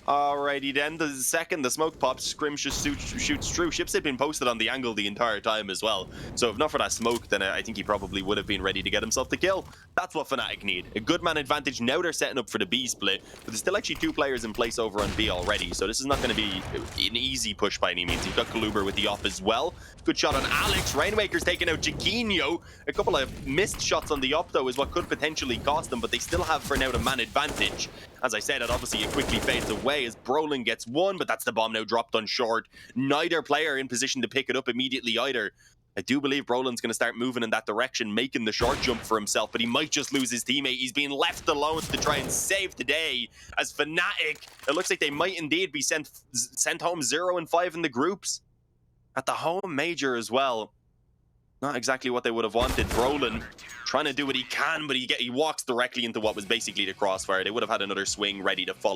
Alrighty then, the second the smoke pops, Scrim just shoots through. Ships had been posted on the angle the entire time as well. So if not for that smoke, then I think he probably would have been ready to get himself the kill. That's what Fnatic need. A good man advantage. Now they're setting up for the B split, but there's still actually 2 players in place over on B already. So this is not going to be an easy push by any means. You've got Kaluber with the op as well. Good shot on Alex. Rainwaker's taking out Chiquinho. A couple of missed shots on the op though is what could potentially cost them, but they still have for now the man advantage. As I said, obviously it quickly fades away as Brolin gets one, but that's the bomb now dropped on short. Neither player in position to pick it up immediately either. I do believe Brolin's going to start moving in that direction, making the short jump for himself, but he might just lose his teammate. He's being left alone to try and save the day. As Fnatic, it looks like they might indeed be sent home 0-5 in the groups. At the home major as well. Not exactly what they would have wanted. Brolin trying to do what he can, but he walks directly into what was basically the crossfire. They would have had another swing ready to follow